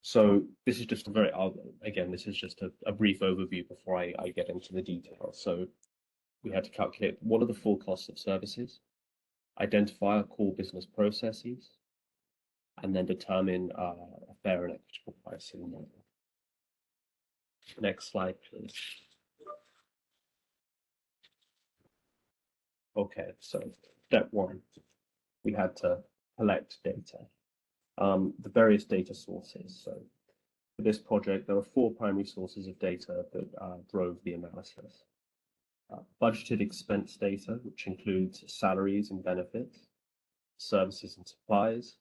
So this is just a very, again, this is just a brief overview before I get into the details. So we had to calculate what are the full costs of services, identify our core business processes, and then determine a fair and equitable pricing model. Next slide, please. Okay, so step one, we had to collect data, the various data sources. So for this project, there are 4 primary sources of data that drove the analysis. Budgeted expense data, which includes salaries and benefits, services and supplies,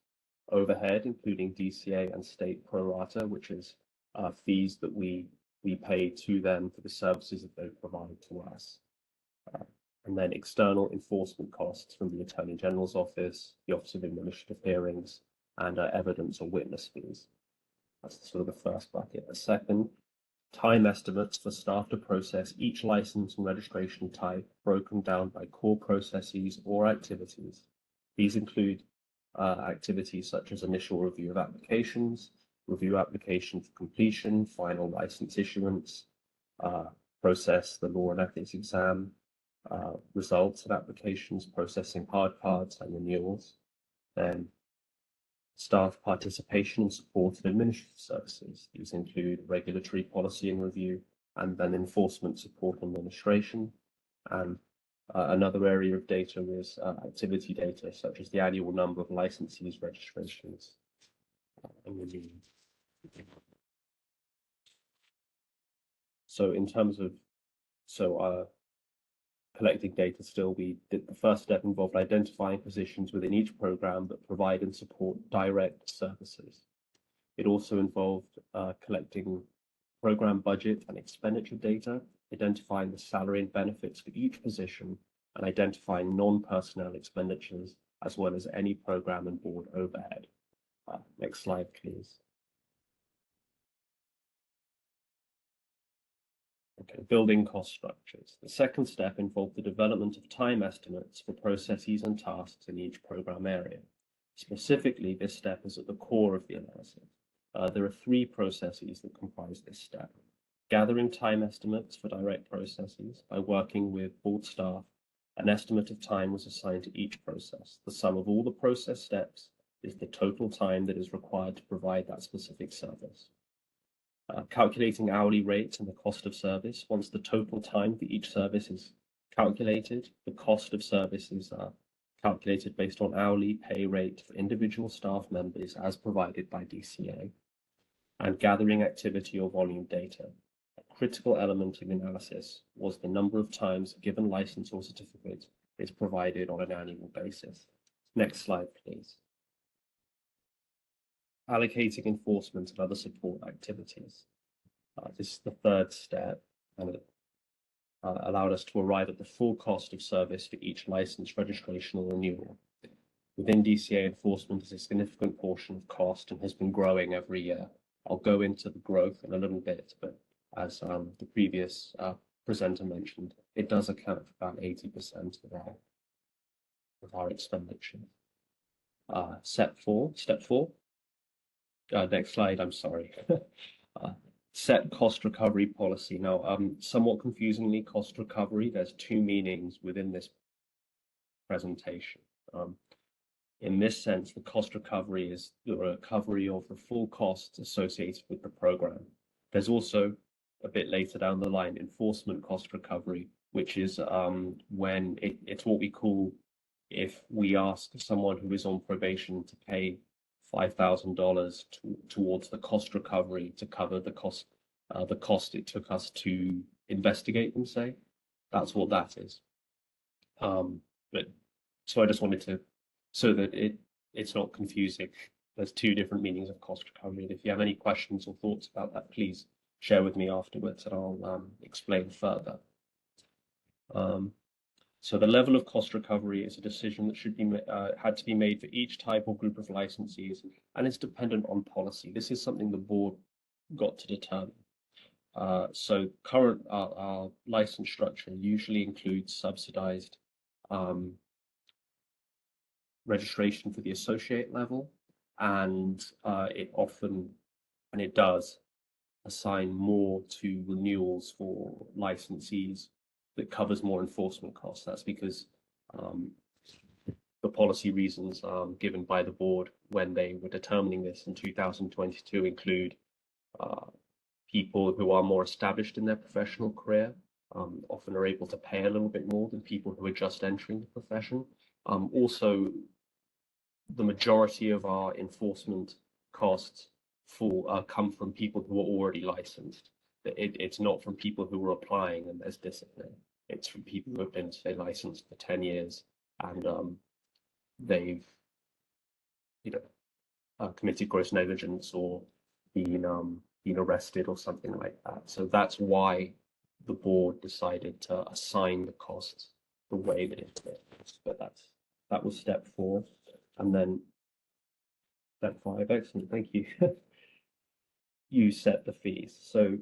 overhead, including DCA and state pro rata, which is fees that we pay to them for the services that they provide to us. And then external enforcement costs from the Attorney General's Office, the Office of Administrative Hearings, and evidence or witness fees. That's sort of the first bucket. The second, time estimates for staff to process each license and registration type broken down by core processes or activities. These include activities such as initial review of applications, review application for completion, final license issuance, process the law and ethics exam, results of applications, processing hard cards and renewals, then staff participation and support of administrative services. These include regulatory policy and review, and then enforcement support and administration. And another area of data is activity data, such as the annual number of licensees, registrations, and review. So in terms of, collecting data still, the first step involved identifying positions within each program that provide and support direct services. It also involved collecting program budget and expenditure data, identifying the salary and benefits for each position, and identifying non-personnel expenditures, as well as any program and board overhead. Next slide, please. Okay, building cost structures. The second step involved the development of time estimates for processes and tasks in each program area. Specifically, this step is at the core of the analysis. There are 3 processes that comprise this step. Gathering time estimates for direct processes. By working with board staff, an estimate of time was assigned to each process. The sum of all the process steps is the total time that is required to provide that specific service. Calculating hourly rates and the cost of service. Once the total time for each service is calculated, the cost of service is calculated based on hourly pay rate for individual staff members as provided by DCA. And gathering activity or volume data. A critical element of analysis was the number of times a given license or certificate is provided on an annual basis. Next slide, please. Allocating enforcement and other support activities. This is the third step, and it allowed us to arrive at the full cost of service for each license, registration, or renewal. Within DCA, enforcement is a significant portion of cost and has been growing every year. I'll go into the growth in a little bit, but as the previous presenter mentioned, it does account for about 80% of our expenditure. Step four. Next slide, I'm sorry. Set cost recovery policy. Now, somewhat confusingly, cost recovery, there's 2 meanings within this presentation. In this sense, the cost recovery is the recovery of the full costs associated with the program. There's also, a bit later down the line, enforcement cost recovery, which is when it's what we call, if we ask someone who is on probation to pay $5,000 towards the cost recovery to cover the cost it took us to investigate them, say, that's what that is. But so I just wanted to, so that it's not confusing. There's 2 different meanings of cost recovery. And if you have any questions or thoughts about that, please share with me afterwards, and I'll explain further. So the level of cost recovery is a decision that should be had to be made for each type or group of licensees, and it's dependent on policy. This is something the board got to determine. So current our license structure usually includes subsidized registration for the associate level, and it does assign more to renewals for licensees that covers more enforcement costs. That's because the policy reasons given by the board when they were determining this in 2022 include people who are more established in their professional career, often are able to pay a little bit more than people who are just entering the profession. Also, the majority of our enforcement costs come from people who are already licensed. It's not from people who are applying and there's discipline. It's from people who have been, say, licensed for 10 years and they've, committed gross negligence or been arrested or something like that. So that's why the board decided to assign the costs the way that it did. But that was step 4. And then step 5, excellent, thank you. You set the fees. So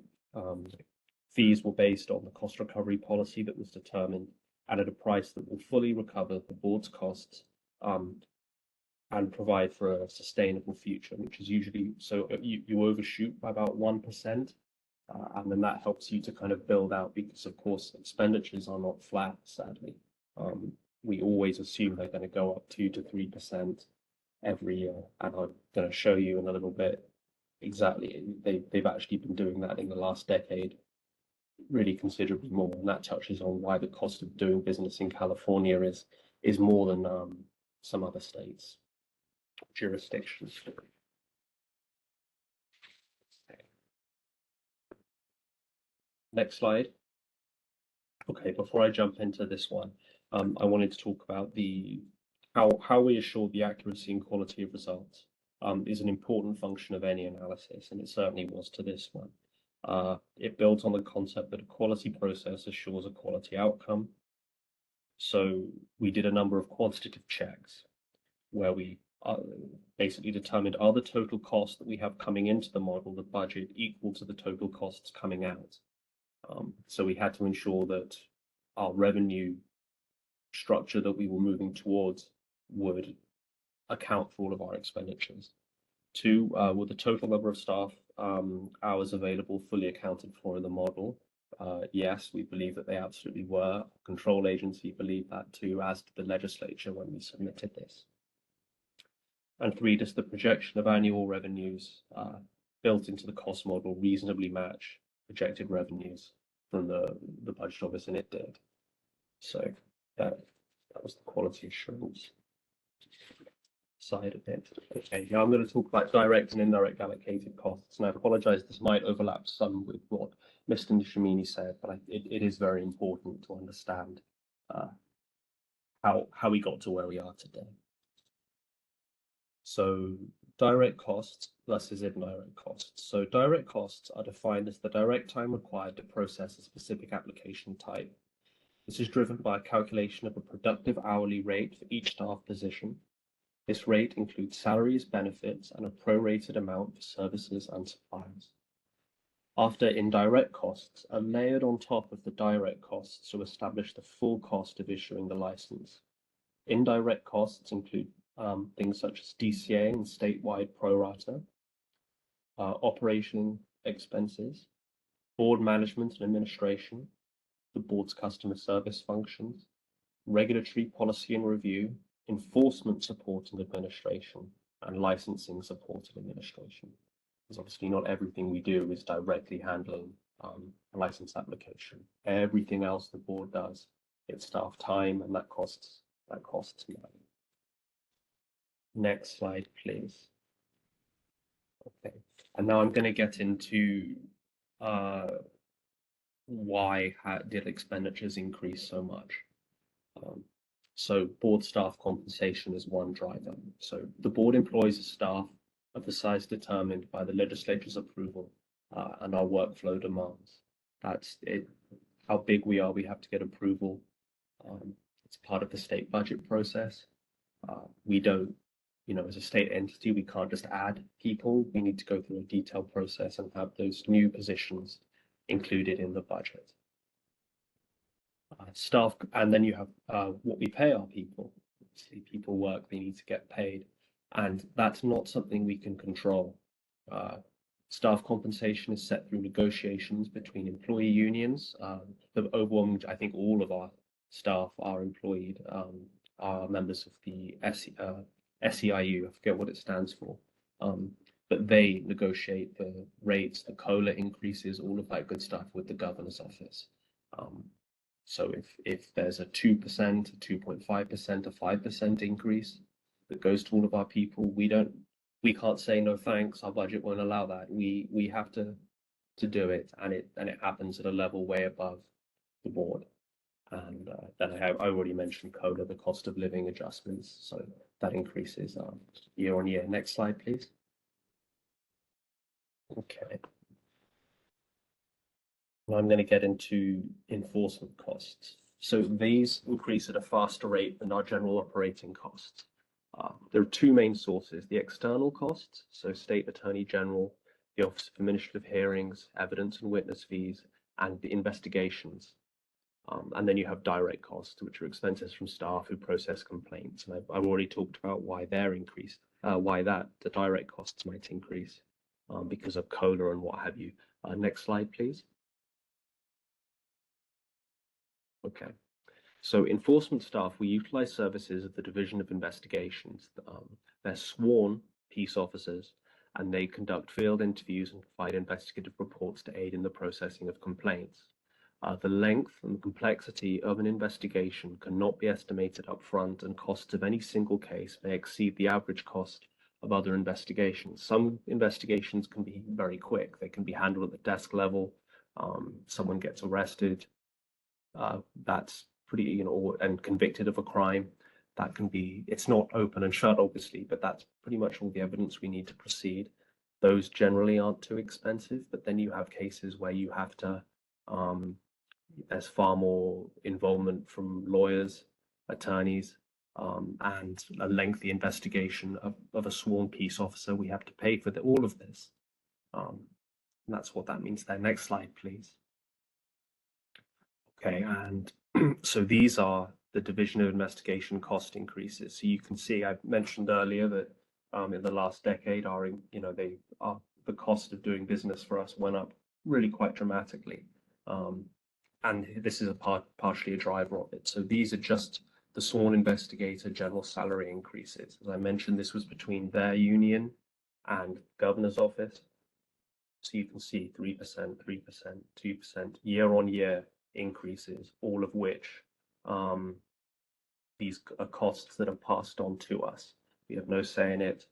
fees were based on the cost recovery policy that was determined and at a price that will fully recover the board's costs and provide for a sustainable future, which is usually, so you overshoot by about 1%, and then that helps you to kind of build out, because of course expenditures are not flat, sadly. We always assume they're going to go up 2 to 3% every year, and I'm going to show you in a little bit exactly. They've actually been doing that in the last decade, really considerably more, and that touches on why the cost of doing business in California is more than some other states. Jurisdictions. Next slide. Okay, before I jump into this one, I wanted to talk about how we assure the accuracy and quality of results is an important function of any analysis, and it certainly was to this one. It builds on the concept that a quality process assures a quality outcome. So we did a number of quantitative checks where we basically determined, are the total costs that we have coming into the model, the budget, equal to the total costs coming out? So we had to ensure that our revenue structure that we were moving towards would account for all of our expenditures. 2, were the total number of staff hours available fully accounted for in the model? Yes, we believe that they absolutely were. Control agency believed that too, as did the legislature when we submitted this. And 3, does the projection of annual revenues built into the cost model reasonably match projected revenues from the budget office? And it did. So that was the quality assurance side of it. Okay, now I'm going to talk about direct and indirect allocated costs. And I apologize, this might overlap some with what Mr. Nishimini said, but it is very important to understand how we got to where we are today. So direct costs versus indirect costs. So direct costs are defined as the direct time required to process a specific application type. This is driven by a calculation of a productive hourly rate for each staff position. This rate includes salaries, benefits, and a prorated amount for services and supplies. After indirect costs are layered on top of the direct costs to establish the full cost of issuing the license. Indirect costs include things such as DCA and statewide pro rata, operation expenses, board management and administration, the board's customer service functions, regulatory policy and review, enforcement support and administration, and licensing support and administration. Because obviously not everything we do is directly handling a license application. Everything else the board does, it's staff time, and that costs money. Next slide, please. Okay, and now I'm going to get into why did expenditures increase so much. So board staff compensation is one driver. So the board employs a staff of the size determined by the legislature's approval and our workflow demands. That's it. How big we are, we have to get approval. It's part of the state budget process. We don't, as a state entity, we can't just add people. We need to go through a detailed process and have those new positions included in the budget. Staff, and then you have what we pay our people. Obviously, people work, they need to get paid, and that's not something we can control. Staff compensation is set through negotiations between employee unions. The overwhelming, I think all of our staff are employed, are members of the SEIU, I forget what it stands for. But they negotiate the rates, the COLA increases, all of that good stuff with the governor's office. So if there's a 2%, a 2.5%, a 5% increase that goes to all of our people, we can't say no thanks, our budget won't allow that. We have to do it, and it happens at a level way above the board. And then I already mentioned COLA, the cost of living adjustments, so that increases year on year. Next slide, please. Okay. I'm going to get into enforcement costs. So these increase at a faster rate than our general operating costs. There are two main sources: the external costs, so State Attorney General, the Office of Administrative Hearings, evidence and witness fees, and the investigations. And then you have direct costs, which are expenses from staff who process complaints. And I've already talked about why they're increased, the direct costs might increase because of COLA and what have you. Next slide, please. Okay, so enforcement staff, we utilize services of the Division of Investigations. They're sworn peace officers, and they conduct field interviews and provide investigative reports to aid in the processing of complaints. The length and complexity of an investigation cannot be estimated up front, and costs of any single case may exceed the average cost of other investigations. Some investigations can be very quick. They can be handled at the desk level. Someone gets arrested. That's pretty, and convicted of a crime. That can be, it's not open and shut, obviously, but that's pretty much all the evidence we need to proceed. Those generally aren't too expensive, but then you have cases where you have to, there's far more involvement from lawyers, attorneys, and a lengthy investigation of a sworn peace officer. We have to pay for all of this. And that's what that means there. Next slide, please. Okay, and so these are the Division of Investigation cost increases. So you can see, I mentioned earlier that in the last decade, the cost of doing business for us went up really quite dramatically. And this is partially a driver of it. So these are just the sworn investigator general salary increases. As I mentioned, this was between their union and governor's office. So you can see 3%, 3%, 2% year on year increases, all of which these are costs that are passed on to us. We have no say in it.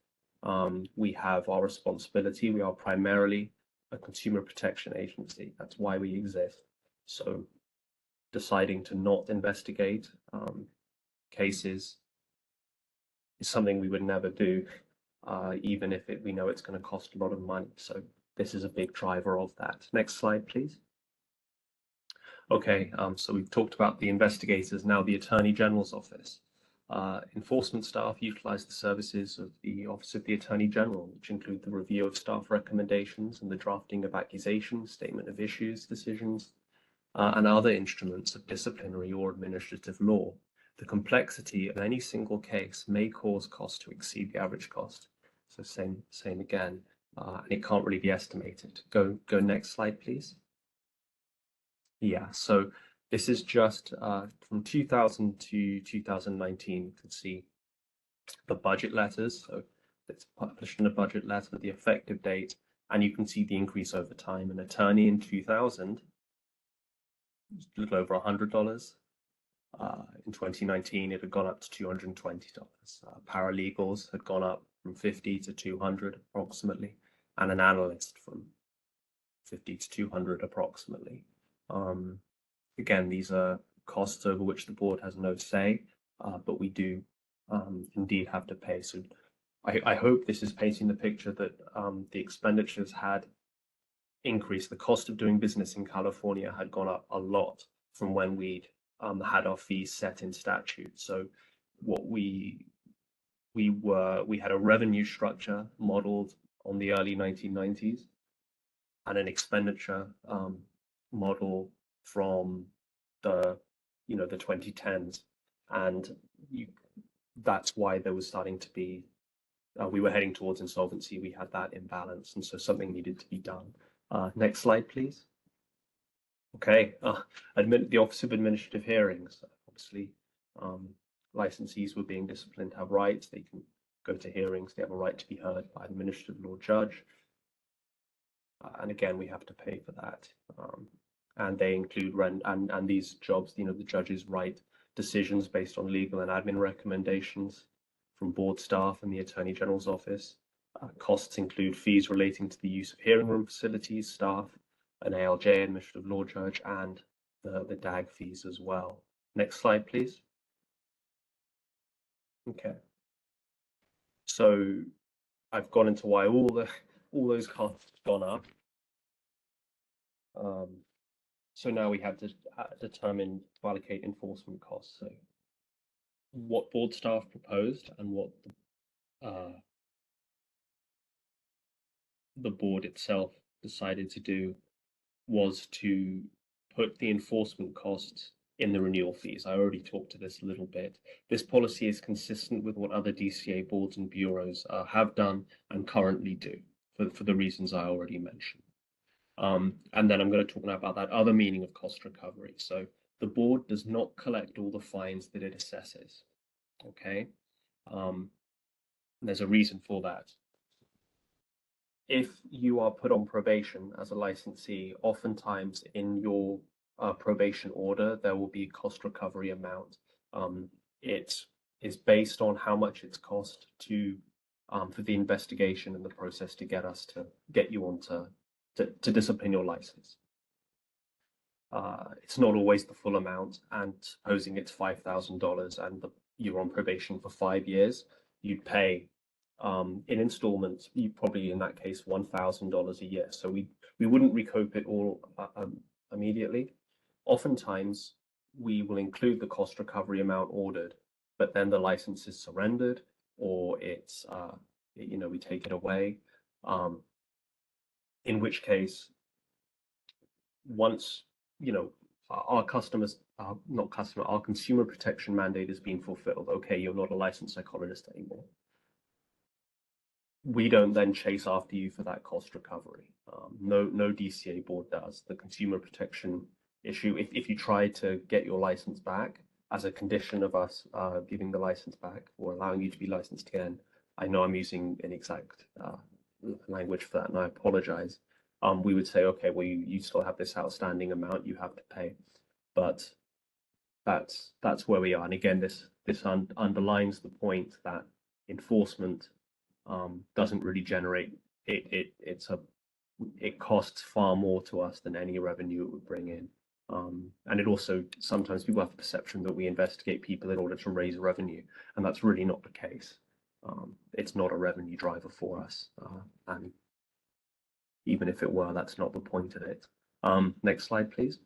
We have our responsibility. We are primarily a consumer protection agency. That's why we exist. So deciding to not investigate cases is something we would never do, even if we know it's going to cost a lot of money. So this is a big driver of that. Next slide, please. Okay, so we've talked about the investigators, now the Attorney General's office. Enforcement staff utilize the services of the Office of the Attorney General, which include the review of staff recommendations and the drafting of accusations, statement of issues, decisions, and other instruments of disciplinary or administrative law. The complexity of any single case may cause costs to exceed the average cost. So same again, and it can't really be estimated. Go next slide, please. Yeah, so this is just from 2000 to 2019. You can see the budget letters. So it's published in a budget letter, the effective date, and you can see the increase over time. An attorney in 2000, a little over $100. In 2019, it had gone up to $220. Paralegals had gone up from 50 to 200 approximately, and an analyst from 50 to 200 approximately. Again, these are costs over which the board has no say, but we do indeed have to pay. So I hope this is painting the picture that the expenditures had increased. The cost of doing business in California had gone up a lot from when we'd had our fees set in statute. So what we had a revenue structure modeled on the early 1990s and an expenditure model from the, you know, the 2010s, and that's why there was starting to be, we were heading towards insolvency. We had that imbalance, and so something needed to be done. Next slide, please. Okay, the Office of Administrative Hearings. Obviously, licensees were being disciplined, have rights. They can go to hearings. They have a right to be heard by an administrative law judge. And again, we have to pay for that. And they include rent and these jobs, you know, the judges write decisions based on legal and admin recommendations from board staff and the Attorney General's office. Costs include fees relating to the use of hearing room facilities, staff, an ALJ, administrative law judge, and the DAG fees as well. Next slide, please. Okay. So I've gone into why all those costs have gone up. So now we have to determine to allocate enforcement costs. So what board staff proposed and what the board itself decided to do was to put the enforcement costs in the renewal fees. I already talked to this a little bit. This policy is consistent with what other DCA boards and bureaus have done and currently do for the reasons I already mentioned. And then I'm going to talk now about that other meaning of cost recovery. So the board does not collect all the fines that it assesses. Okay. There's a reason for that. If you are put on probation as a licensee, oftentimes in your probation order, there will be a cost recovery amount. It is based on how much it's cost to for the investigation and the process to get you onto to discipline your license. It's not always the full amount, and supposing it's $5,000 and you're on probation for 5 years, you'd pay in installments, you probably in that case $1,000 a year. So we wouldn't recoup it all immediately. Oftentimes we will include the cost recovery amount ordered, but then the license is surrendered, or it's you know, we take it away. In which case, once, you know, our consumer protection mandate has been fulfilled. Okay, you're not a licensed psychologist anymore. We don't then chase after you for that cost recovery. No DCA board does. The consumer protection issue, if you try to get your license back as a condition of us giving the license back or allowing you to be licensed again, I know I'm using inexact language for that, and I apologize. We would say, okay, well, you still have this outstanding amount you have to pay, but that's where we are. And again, this underlines the point that enforcement doesn't really generate it costs far more to us than any revenue it would bring in. And it also, sometimes people have the perception that we investigate people in order to raise revenue, and that's really not the case. It's not a revenue driver for us, and even if it were, that's not the point of it. Next slide, please.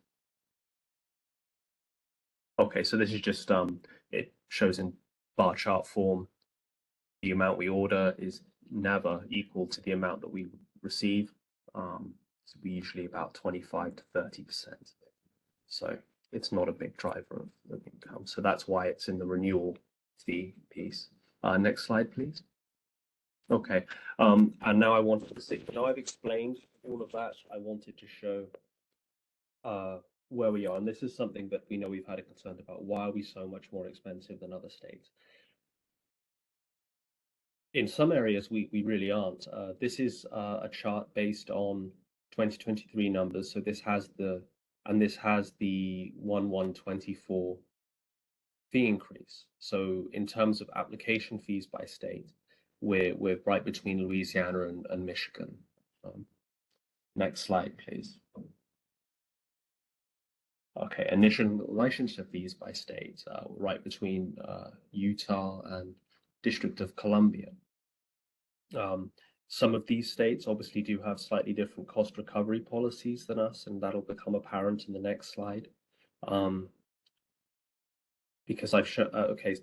Okay, so this is just it shows in bar chart form the amount we order is never equal to the amount that we receive. So we usually about 25 to 30%. So it's not a big driver of income. So that's why it's in the renewal fee piece. Next slide, please. Okay, and now I wanted to see, now I've explained all of that, I wanted to show where we are. And this is something that we know we've had a concern about. Why are we so much more expensive than other states? In some areas, we really aren't. This is a chart based on 2023 numbers. So this has the 1/1/24 fee increase. So in terms of application fees by state, we're right between Louisiana and Michigan. Next slide, please. Okay, initial licensure fees by state, right between Utah and District of Columbia. Some of these states obviously do have slightly different cost recovery policies than us, and that'll become apparent in the next slide. Because I've shown, okay,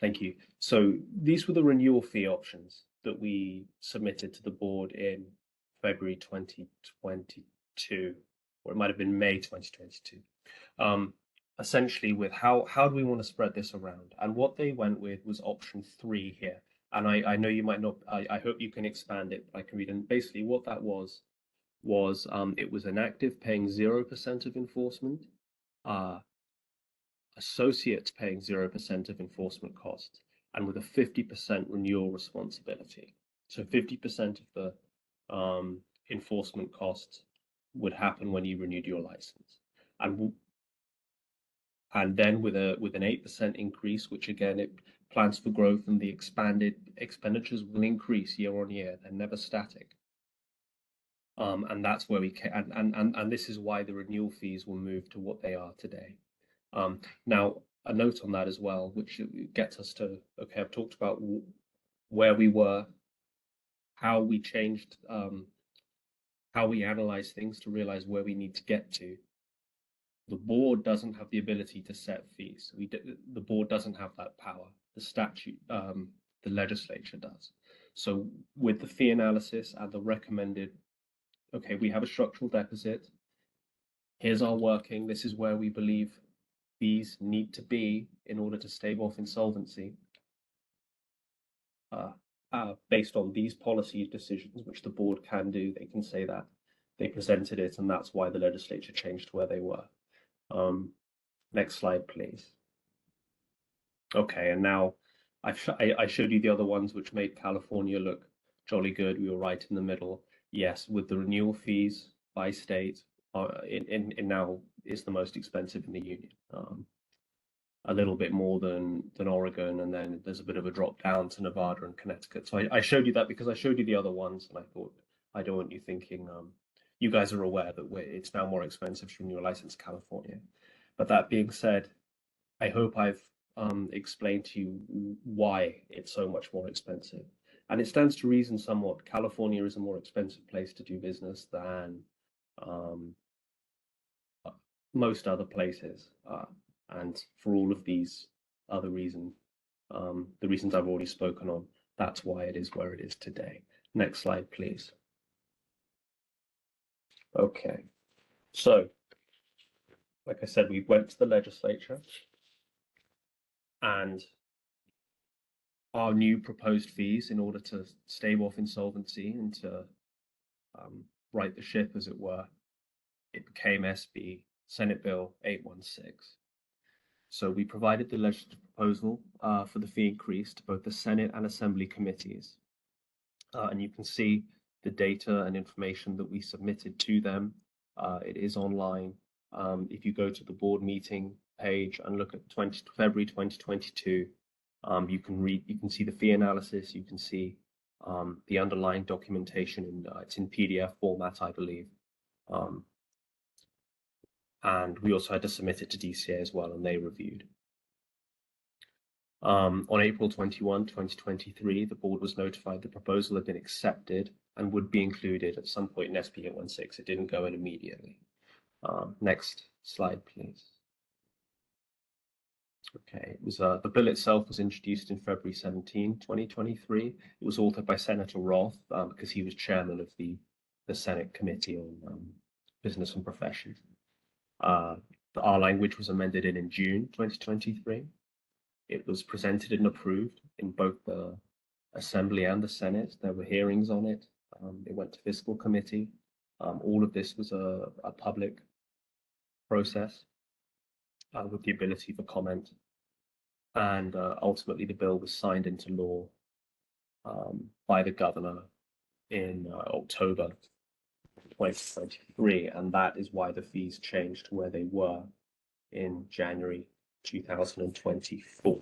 thank you. So these were the renewal fee options that we submitted to the board in February 2022, or it might have been May 2022. Essentially with how do we want to spread this around? And what they went with was option 3 here. And I know you might not, I hope you can expand it, but I can read. And basically what that was it was inactive paying 0% of enforcement, associates paying 0% of enforcement costs, and with a 50% renewal responsibility. So 50% of the enforcement costs would happen when you renewed your license. And then with an 8% increase, which again, it plans for growth, and the expanded expenditures will increase year on year. They're never static. And that's where we can, and this is why the renewal fees will move to what they are today. Now, a note on that as well, which gets us to, okay, I've talked about where we were, how we changed, how we analyze things to realize where we need to get to. The board doesn't have the ability to set fees. The board doesn't have that power. The statute, the legislature does. So with the fee analysis and the recommended, okay, we have a structural deficit. Here's our working. This is where we believe fees need to be in order to stave off insolvency. Based on these policy decisions, which the board can do, they can say that they presented it, and that's why the legislature changed where they were. Next slide, please. Okay, and now I showed you the other ones which made California look jolly good. We were right in the middle. Yes, with the renewal fees by state, in now is the most expensive in the union. A little bit more than Oregon, and then there's a bit of a drop down to Nevada and Connecticut. So I showed you that because I showed you the other ones, and I thought I don't want you thinking you guys are aware that it's now more expensive to renew a license in California. But that being said, I hope I've explained to you why it's so much more expensive. And it stands to reason somewhat. California is a more expensive place to do business than most other places. And for all of these other reasons, the reasons I've already spoken on, that's why it is where it is today. Next slide, please. Okay, so like I said, we went to the legislature, and our new proposed fees, in order to stave off insolvency and to right the ship, as it were, it became SB Senate Bill 816. So we provided the legislative proposal for the fee increase to both the Senate and Assembly committees. And you can see the data and information that we submitted to them. It is online. If you go to the board meeting page and look at February 2022, you can see the fee analysis. You can see the underlying documentation, and it's in PDF format, I believe. And we also had to submit it to DCA as well, and they reviewed. On April 21, 2023, the board was notified the proposal had been accepted and would be included at some point in SB 816. It didn't go in immediately. Next slide, please. Okay, it was the bill itself was introduced in February 17, 2023. It was authored by Senator Roth because he was chairman of the Senate Committee on Business and Professions. Our language was amended in June 2023. It was presented and approved in both the Assembly and the Senate. There were hearings on it. It went to Fiscal Committee. All of this was a public process with the ability for comment. And ultimately, the bill was signed into law by the governor in October 2023, and that is why the fees changed to where they were in January 2024.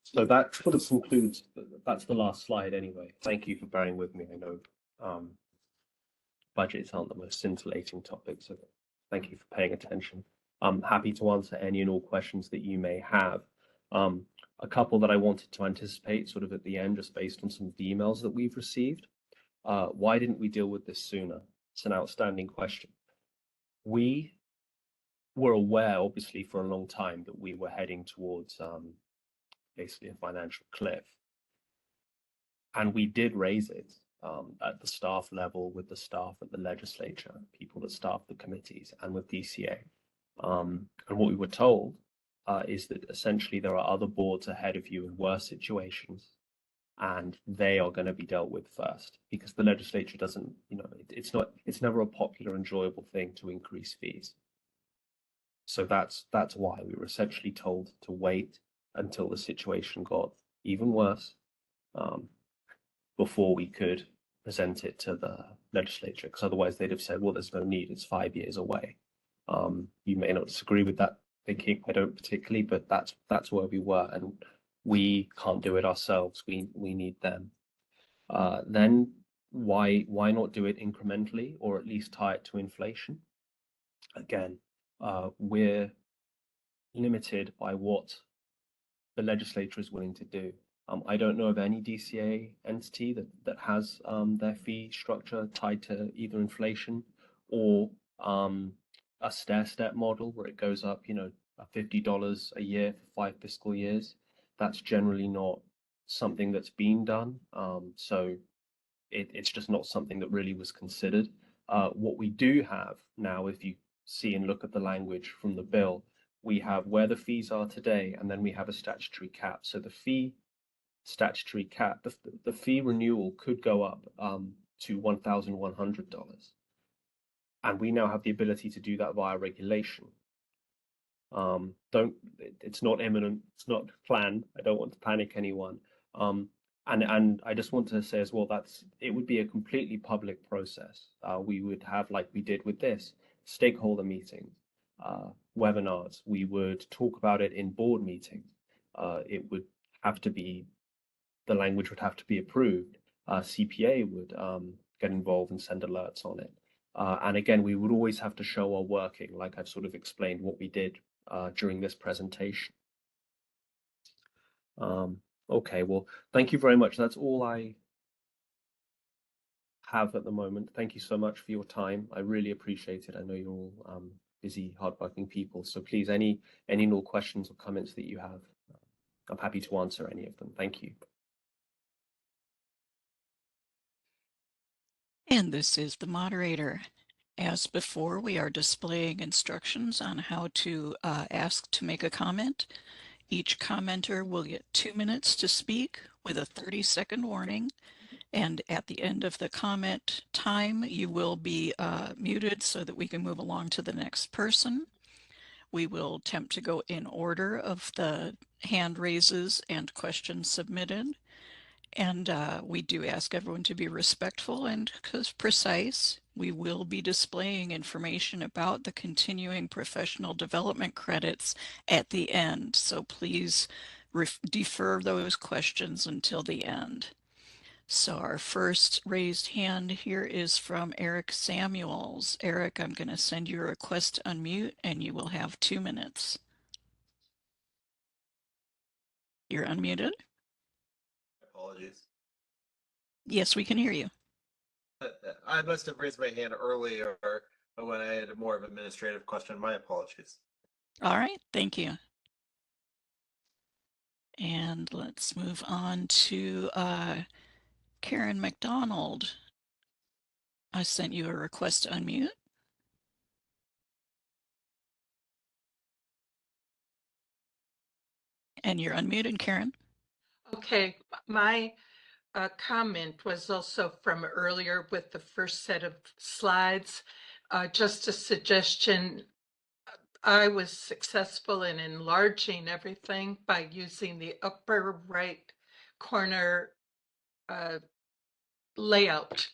So that sort of concludes, that's the last slide anyway. Thank you for bearing with me. I know budgets aren't the most scintillating topic, so thank you for paying attention. I'm happy to answer any and all questions that you may have. A couple that I wanted to anticipate sort of at the end, just based on some of the emails that we've received. Why didn't we deal with this sooner? It's an outstanding question. We were aware, obviously, for a long time that we were heading towards basically a financial cliff. And we did raise it at the staff level, with the staff at the legislature, people that staff the committees, and with DCA. And what we were told is that essentially there are other boards ahead of you in worse situations, and they are going to be dealt with first, because the legislature doesn't, it's never a popular, enjoyable thing to increase fees. So that's why we were essentially told to wait until the situation got even worse before we could present it to the legislature, because otherwise they'd have said, well, there's no need, it's 5 years away. You may not disagree with that thinking, I don't particularly, but that's where we were, and we can't do it ourselves. We need them. Then why not do it incrementally, or at least tie it to inflation? Again, we're limited by what the legislature is willing to do. I don't know of any DCA entity that has their fee structure tied to either inflation or a stair-step model where it goes up, $50 a year for 5 fiscal years. That's generally not something that's been done. So it's just not something that really was considered. What we do have now, if you see and look at the language from the bill, we have where the fees are today, and then we have a statutory cap. So the fee statutory cap, the fee renewal could go up to $1,100. And we now have the ability to do that via regulation. It's not imminent, it's not planned. I don't want to panic anyone. And I just want to say as well, it would be a completely public process. We would have, like we did with this, stakeholder meetings, webinars. We would talk about it in board meetings. It would have to be, the language would have to be approved. CPA would get involved and send alerts on it. And again, we would always have to show our working, like I've sort of explained what we did during this presentation. Okay, well, thank you very much. That's all I have at the moment. Thank you so much for your time. I really appreciate it. I know you're all busy, hardworking people. So please, any more questions or comments that you have, I'm happy to answer any of them. Thank you. And this is the moderator. As before, we are displaying instructions on how to ask to make a comment. Each commenter will get 2 minutes to speak with a 30-second warning. And at the end of the comment time, you will be muted so that we can move along to the next person. We will attempt to go in order of the hand raises and questions submitted. And we do ask everyone to be respectful and precise. We will be displaying information about the continuing professional development credits at the end. So please defer those questions until the end. So our first raised hand here is from Eric Samuels. Eric, I'm going to send you a request to unmute and you will have 2 minutes. You're unmuted. Apologies. Yes, we can hear you. I must have raised my hand earlier when I had a more of an administrative question. My apologies. All right, thank you. And let's move on to Karen McDonald. I sent you a request to unmute. And you're unmuted, Karen. Okay, my comment was also from earlier with the first set of slides. Just a suggestion. I was successful in enlarging everything by using the upper right corner layout.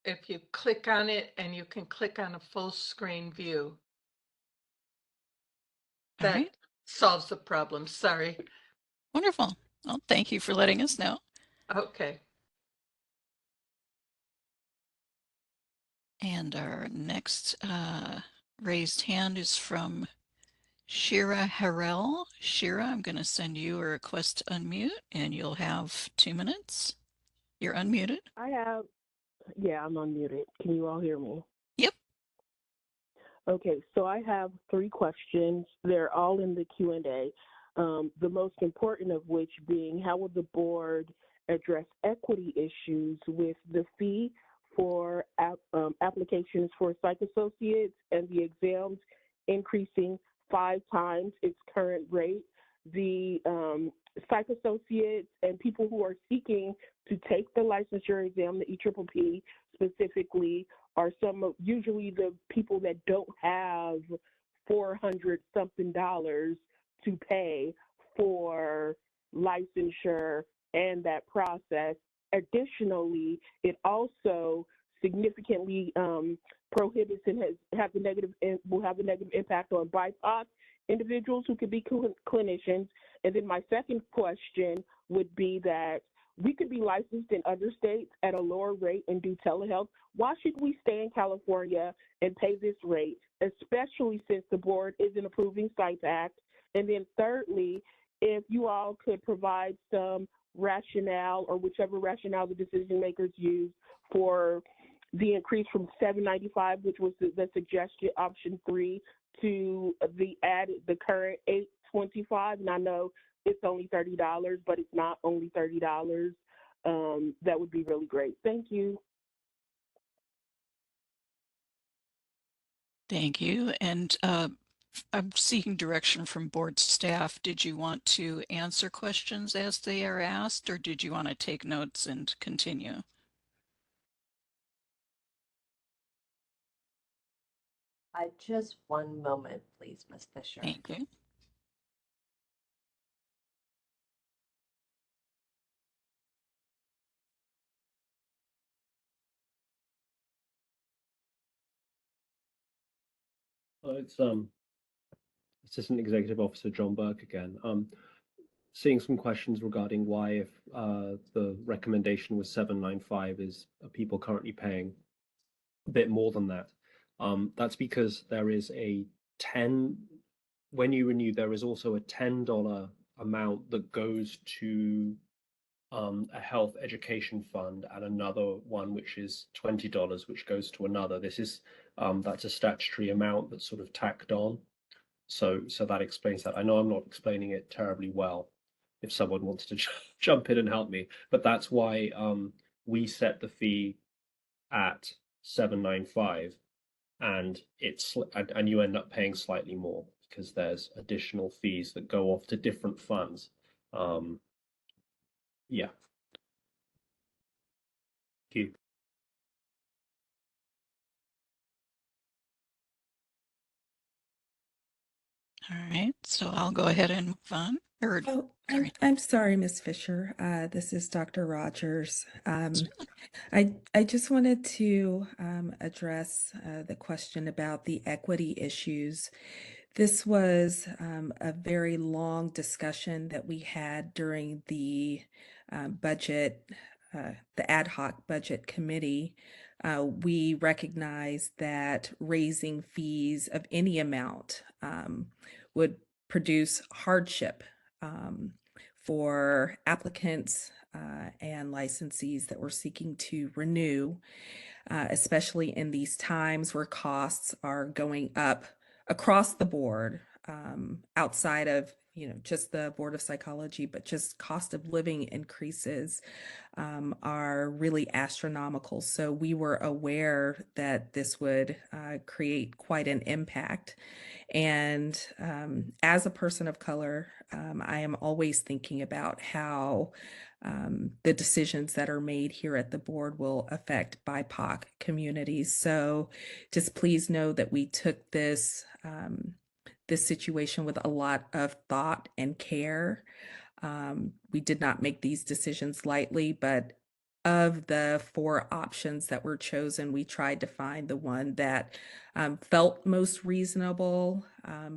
If you click on it, and you can click on a full screen view. That solves the problem. Sorry. Wonderful. Well, thank you for letting us know. Okay. And our next raised hand is from Shira Harrell. Shira, I'm going to send you a request to unmute and you'll have 2 minutes. You're unmuted. Yeah, I'm unmuted. Can you all hear me? Yep. Okay, so I have 3 questions. They're all in the Q&A. The most important of which being, how will the board address equity issues with the fee for applications for psych associates and the exams increasing 5 times its current rate. The psych associates and people who are seeking to take the licensure exam, the EPPP specifically, are usually the people that don't have $400 something to pay for licensure and that process. Additionally, it also significantly prohibits and will have a negative impact on BIPOC individuals who could be clinicians. And then my second question would be that we could be licensed in other states at a lower rate and do telehealth. Why should we stay in California and pay this rate, especially since the board isn't approving SITE Act? And then thirdly, if you all could provide some rationale or whichever rationale the decision makers use for the increase from $7.95, which was the suggested option 3, to the current $8.25. And I know it's only $30, but it's not only $30. That would be really great. Thank you. Thank you. And I'm seeking direction from board staff. Did you want to answer questions as they are asked, or did you want to take notes and continue? Just one moment, please, Ms. Fisher. Thank you. It's Assistant Executive Officer John Burke again. Seeing some questions regarding why, if the recommendation was $7.95, are people currently paying a bit more than that? That's because there is when you renew, there is also a $10 amount that goes to a health education fund, and another one which is $20, which goes to another. This is that's a statutory amount that's sort of tacked on. So that explains that. I know I'm not explaining it terribly well. If someone wants to jump in and help me, but that's why we set the fee at $7.95, and and you end up paying slightly more because there's additional fees that go off to different funds. Yeah. Thank you. All right, so I'll go ahead and move on. I'm sorry, Ms. Fisher. This is Dr. Rogers. I just wanted to address the question about the equity issues. This was a very long discussion that we had during the budget, the ad hoc budget committee. We recognize that raising fees of any amount would produce hardship for applicants and licensees that were seeking to renew, especially in these times where costs are going up across the board, outside of just the Board of Psychology, but just cost of living increases are really astronomical. So we were aware that this would create quite an impact. And as a person of color, I am always thinking about how the decisions that are made here at the board will affect BIPOC communities. So just please know that we took this situation with a lot of thought and care. We did not make these decisions lightly, but of the 4 options that were chosen, we tried to find the one that felt most reasonable.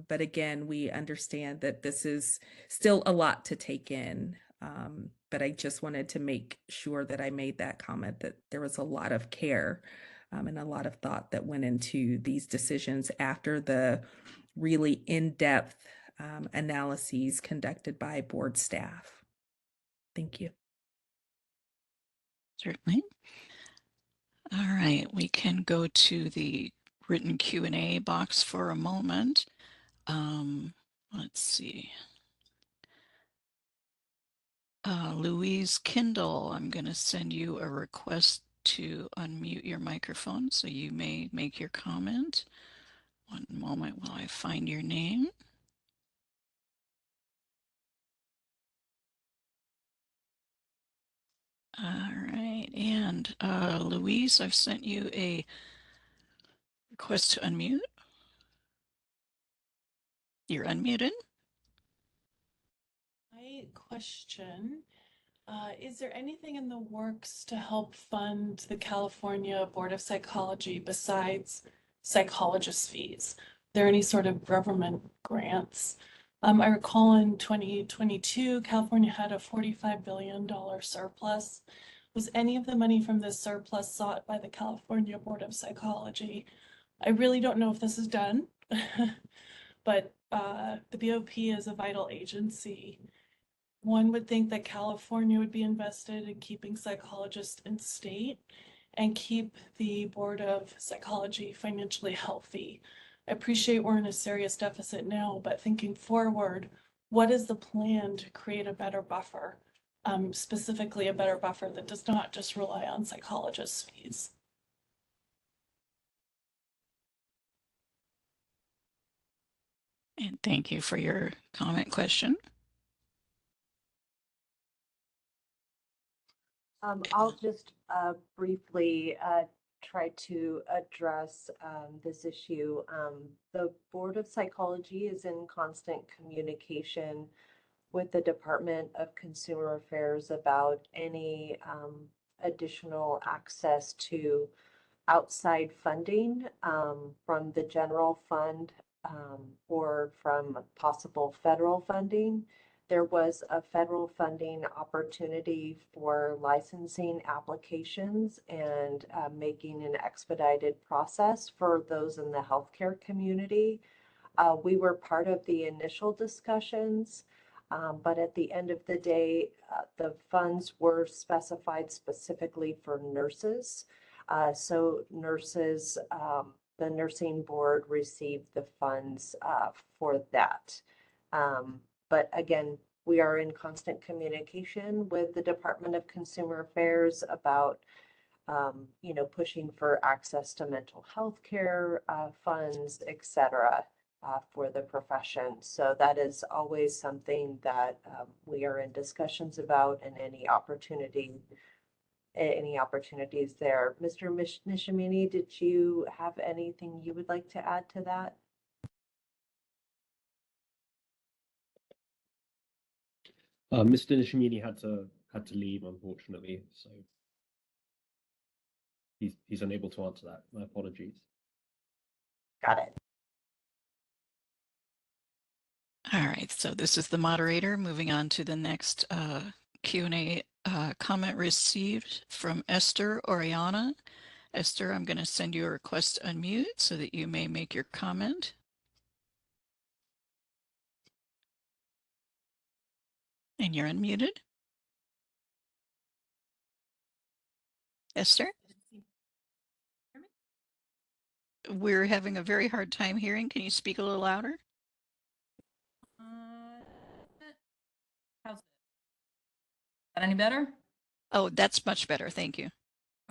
But again, we understand that this is still a lot to take in. But I just wanted to make sure that I made that comment, that there was a lot of care and a lot of thought that went into these decisions after the really in-depth analyses conducted by board staff. Thank you. Certainly. All right, we can go to the written Q&A box for a moment. Let's see. Louise Kindle, I'm going to send you a request to unmute your microphone so you may make your comment. One moment while I find your name. All right, and Louise, I've sent you a request to unmute. You're unmuted. My question, is there anything in the works to help fund the California Board of Psychology besides psychologist fees? Are there any sort of government grants? I recall in 2022, California had a $45 billion surplus. Was any of the money from this surplus sought by the California Board of Psychology? I really don't know if this is done, but the BOP is a vital agency. One would think that California would be invested in keeping psychologists in state and keep the Board of Psychology financially healthy. I appreciate we're in a serious deficit now, but thinking forward, what is the plan to create a better buffer, specifically a better buffer that does not just rely on psychologists' fees? And thank you for your comment question. I'll just briefly try to address this issue. The Board of Psychology is in constant communication with the Department of Consumer Affairs about any additional access to outside funding from the general fund or from possible federal funding. There was a federal funding opportunity for licensing applications and making an expedited process for those in the healthcare community. We were part of the initial discussions, but at the end of the day, the funds were specified specifically for nurses. So nurses, the nursing board received the funds for that. But again, we are in constant communication with the Department of Consumer Affairs about, pushing for access to mental health care funds, et cetera, for the profession. So that is always something that we are in discussions about, and any opportunities there. Mr. Nishimini, did you have anything you would like to add to that? Mr. Nishimini had to leave, unfortunately, so he's unable to answer that. My apologies. Got it. All right, so this is the moderator. Moving on to the next Q&A comment received from Esther Oriana. Esther, I'm going to send you a request to unmute so that you may make your comment. And you're unmuted. Esther? We're having a very hard time hearing. Can you speak a little louder? How's that any better? Oh, that's much better. Thank you.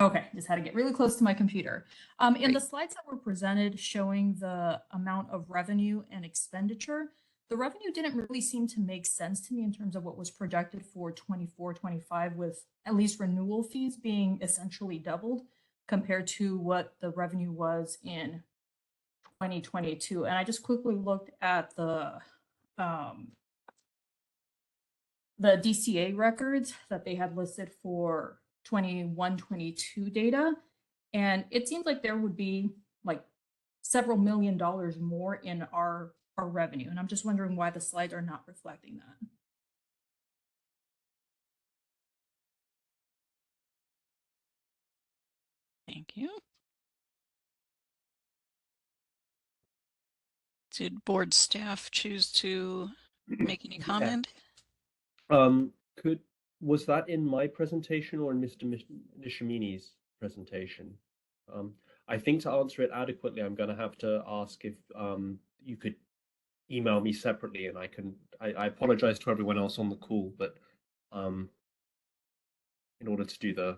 Okay, just had to get really close to my computer. In Great. the slides that were presented showing the amount of revenue and expenditure, the revenue didn't really seem to make sense to me in terms of what was projected for 24-25, with at least renewal fees being essentially doubled compared to what the revenue was in 2022. And I just quickly looked at the DCA records that they had listed for 21-22 data, and it seems like there would be like several $1 million more in our revenue, and I'm just wondering why the slides are not reflecting that. Thank you. Did board staff choose to make any comment? Was that in my presentation or in Mr. Nishimini's presentation? I think to answer it adequately, I'm going to have to ask if you could email me separately, and I apologize to everyone else on the call, but in order to do the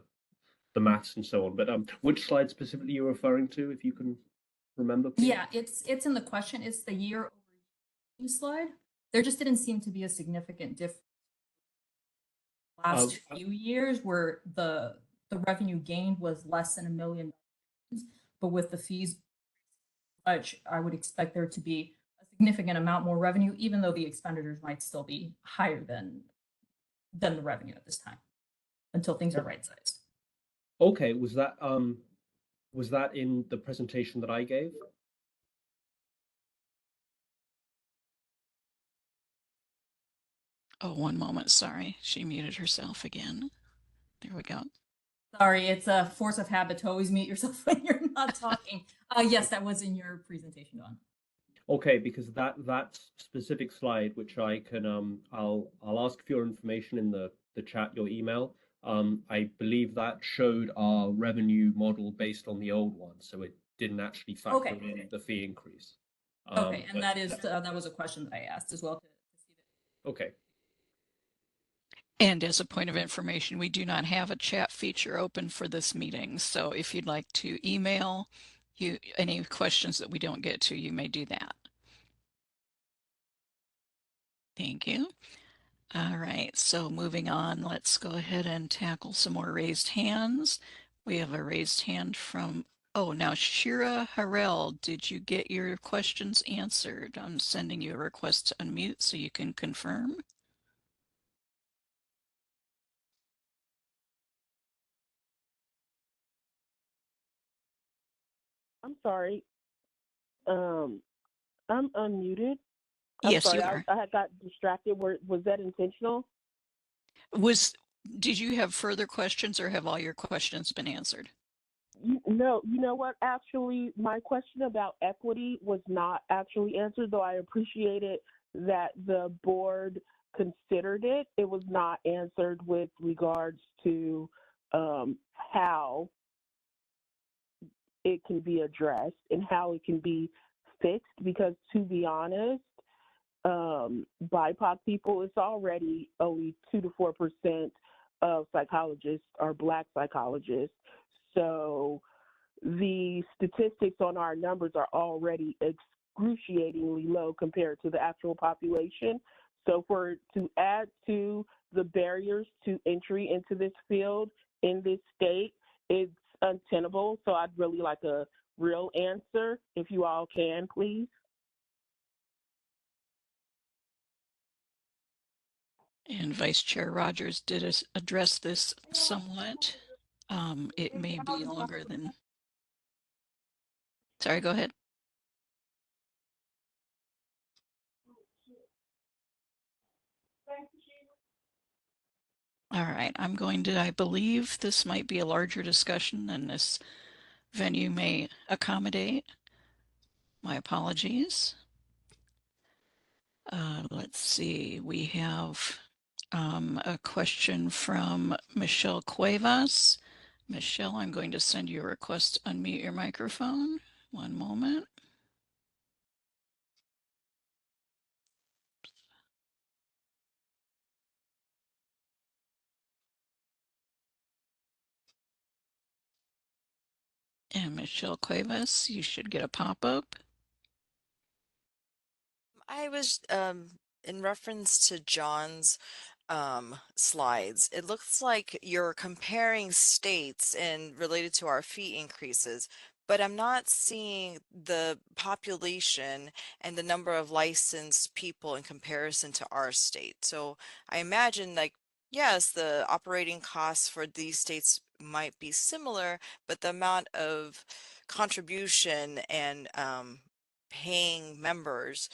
maths and so on. But which slide specifically you're referring to, if you can remember, please? Yeah, it's in the question. It's the year over year slide. There just didn't seem to be a significant difference last few years where the revenue gained was less than $1 million, but with the fees, I would expect there to be a significant amount more revenue, even though the expenditures might still be higher than the revenue at this time, until things are right sized. Okay, was that in the presentation that I gave? Oh, one moment, sorry. She muted herself again. There we go. Sorry, it's a force of habit to always mute yourself when you're not talking. Yes, that was in your presentation, Don. Okay, because that specific slide, which I can I'll ask for your information in the chat, your email. I believe that showed our revenue model based on the old one, so it didn't actually factor in the fee increase. Okay, and that was a question that I asked as well. Okay. And as a point of information, we do not have a chat feature open for this meeting. So if you'd like to email any questions that we don't get to, you may do that. Thank you. All right, so moving on, let's go ahead and tackle some more raised hands. We have a raised hand from, now Shira Harrell, did you get your questions answered? I'm sending you a request to unmute so you can confirm. I'm sorry. I'm unmuted. Yes, you are. I got distracted. Was that intentional? Did you have further questions or have all your questions been answered? No, you know what? Actually, my question about equity was not actually answered, though I appreciated that the board considered it. It was not answered with regards to how it can be addressed and how it can be fixed, because to be honest, BIPOC people, it's already only 2 to 4% of psychologists are Black psychologists. So the statistics on our numbers are already excruciatingly low compared to the actual population. So to add to the barriers to entry into this field in this state, it's untenable. So I'd really like a real answer, if you all can, please. And Vice Chair Rogers did address this somewhat. It may be longer than. Sorry, go ahead. All right, I believe this might be a larger discussion than this venue may accommodate. My apologies. Let's see, we have a question from Michelle Cuevas. Michelle, I'm going to send you a request to unmute your microphone. One moment. And Michelle Cuevas, you should get a pop-up. I was in reference to John's slides. It looks like you're comparing states and related to our fee increases, but I'm not seeing the population and the number of licensed people in comparison to our state. So I imagine, like, yes, the operating costs for these states might be similar, but the amount of contribution and paying members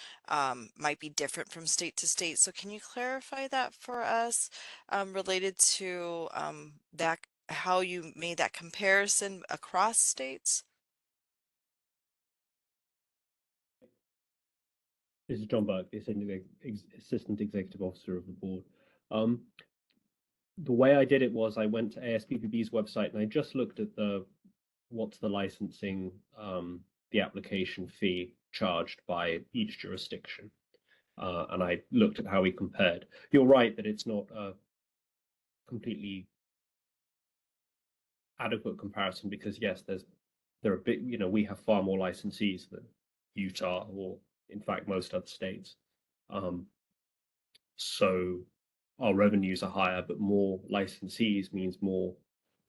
might be different from state to state. So can you clarify that for us related to that, how you made that comparison across states? This is John Burke, the Assistant Executive Officer of the board. The way I did it was I went to ASPPB's website and I just looked at what's the licensing, the application fee charged by each jurisdiction. And I looked at how we compared. You're right that it's not completely adequate comparison because yes, there are big, we have far more licensees than Utah or in fact most other states. So our revenues are higher, but more licensees means more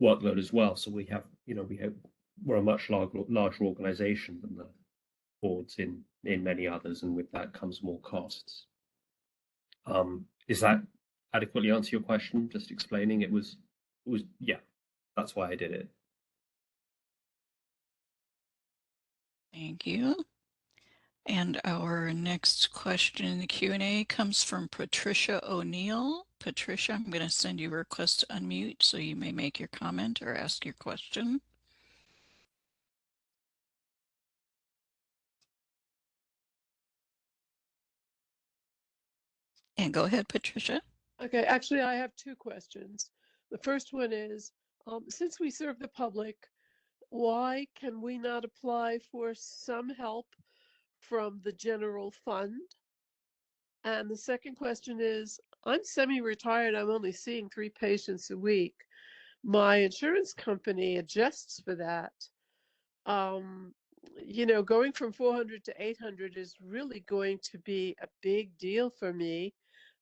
workload as well. So we have, we're a much larger organization than the boards in many others, and with that comes more costs. Is that adequately answer your question? Just explaining it was yeah, that's why I did it. Thank you. And our next question in the Q&A comes from Patricia O'Neill. Patricia, I'm going to send you a request to unmute so you may make your comment or ask your question. And go ahead, Patricia. Okay, actually, I have two questions. The first one is, since we serve the public, why can we not apply for some help from the general fund? And the second question is, I'm semi-retired. I'm only seeing 3 patients a week. My insurance company adjusts for that. Going from 400 to 800 is really going to be a big deal for me,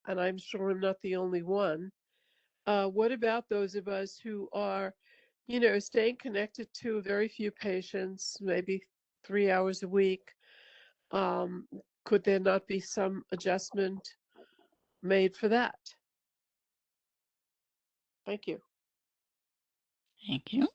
and I'm sure I'm not the only one. What about those of us who are, staying connected to very few patients, maybe 3 hours a week? Could there not be some adjustment made for that? Thank you. Thank you.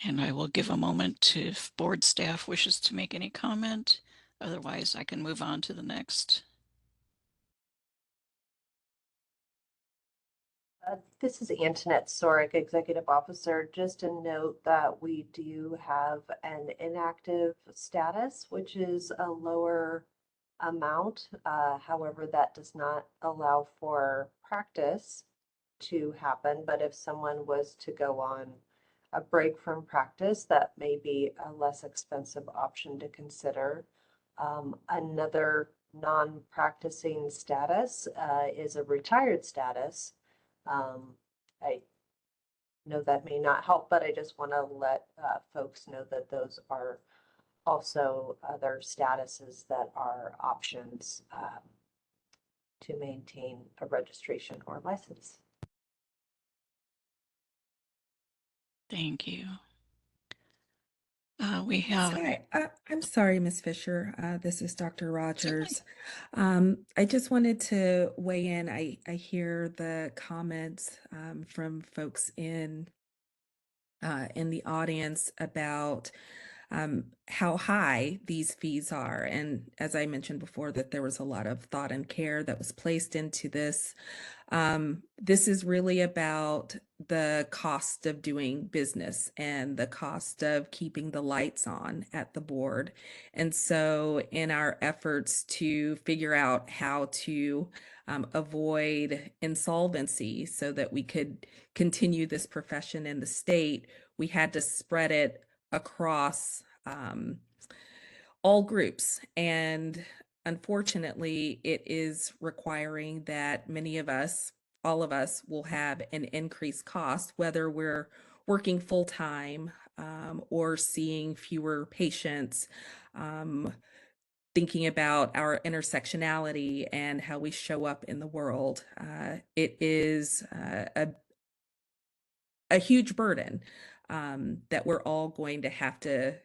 And I will give a moment to if board staff wishes to make any comment. Otherwise, I can move on to the next. This is Antoinette Sorick, Executive Officer. Just a note that we do have an inactive status, which is a lower amount. However, that does not allow for practice to happen. But if someone was to go on a break from practice, that may be a less expensive option to consider. Another non-practicing status is a retired status. I know that may not help, but I just want to let folks know that those are also other statuses that are options to maintain a registration or license. Thank you. We have. Hi, I'm sorry, Ms. Fisher. This is Dr. Rogers. I just wanted to weigh in. I hear the comments from folks in the audience about how high these fees are. And as I mentioned before, that there was a lot of thought and care that was placed into this. This is really about the cost of doing business and the cost of keeping the lights on at the board. And so in our efforts to figure out how to avoid insolvency so that we could continue this profession in the state, we had to spread it across all groups. And unfortunately, it is requiring that many of us, all of us, will have an increased cost, whether we're working full-time or seeing fewer patients, thinking about our intersectionality and how we show up in the world. It is a huge burden that we're all going to have to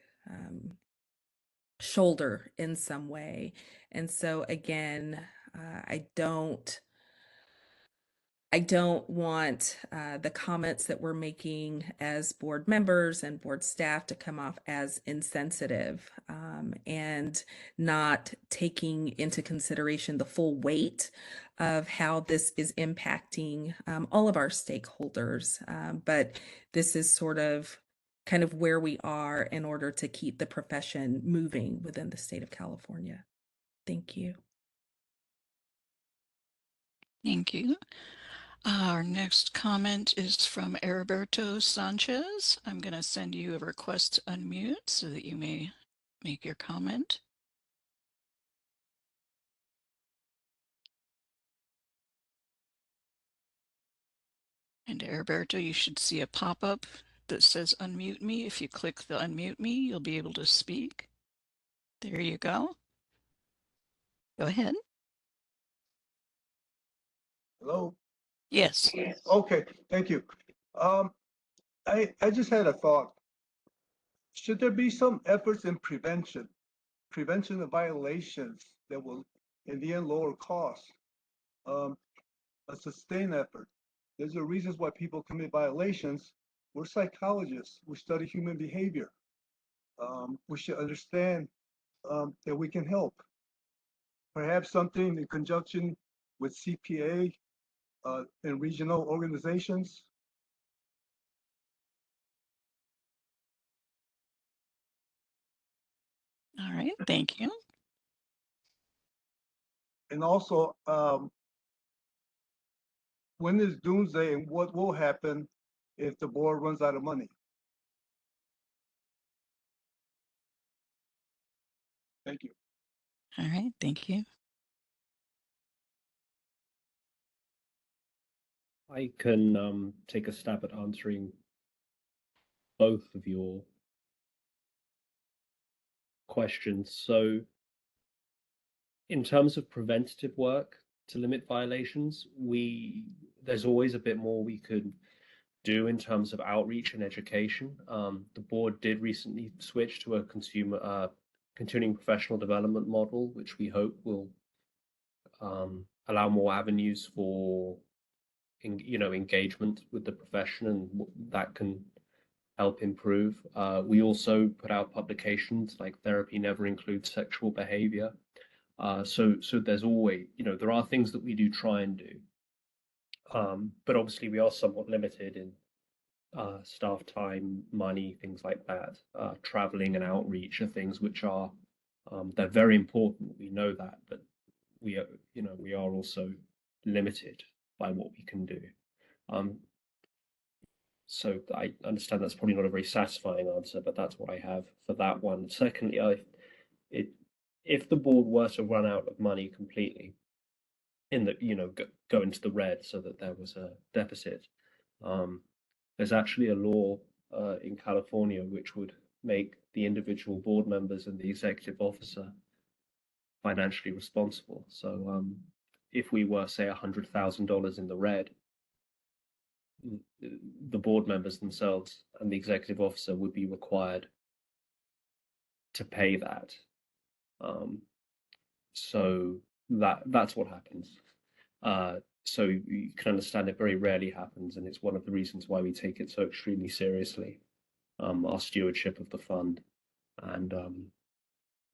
shoulder in some way. And so again, I don't want the comments that we're making as board members and board staff to come off as insensitive and not taking into consideration the full weight of how this is impacting all of our stakeholders. But this is sort of kind of where we are in order to keep the profession moving within the state of California. Thank you. Thank you. Our next comment is from Heriberto Sanchez. I'm going to send you a request to unmute so that you may make your comment. And Heriberto, you should see a pop-up that says unmute me. If you click the unmute me, you'll be able to speak. There you go. Go ahead. Hello? Yes. Okay, thank you. I just had a thought. Should there be some efforts in prevention of violations that will, in the end, lower costs? A sustained effort. There's a reasons why people commit violations. We're psychologists. We study human behavior. We should understand that we can help. Perhaps something in conjunction with CPA and regional organizations. All right, thank you. And also, when is doomsday and what will happen if the board runs out of money? Thank you. All right, thank you. I can take a stab at answering both of your questions. So in terms of preventative work to limit violations, there's always a bit more we could do in terms of outreach and education. The board did recently switch to a continuing professional development model, which we hope will allow more avenues for engagement with the profession, and that can help improve. We also put out publications like Therapy Never Includes Sexual Behavior. So there's always, there are things that we do try and do. But obviously we are somewhat limited in staff time, money, things like that. Traveling and outreach are things which are, they're very important. We know that, but we are also limited by what we can do. So I understand that's probably not a very satisfying answer, but that's what I have for that one. Secondly, if the board were to run out of money completely, go into the red so that there was a deficit, there's actually a law in California which would make the individual board members and the executive officer financially responsible. So if we were, say, $100,000 in the red, the board members themselves and the executive officer would be required to pay that. So that's what happens. So you can understand it very rarely happens, and it's one of the reasons why we take it so extremely seriously, our stewardship of the fund, and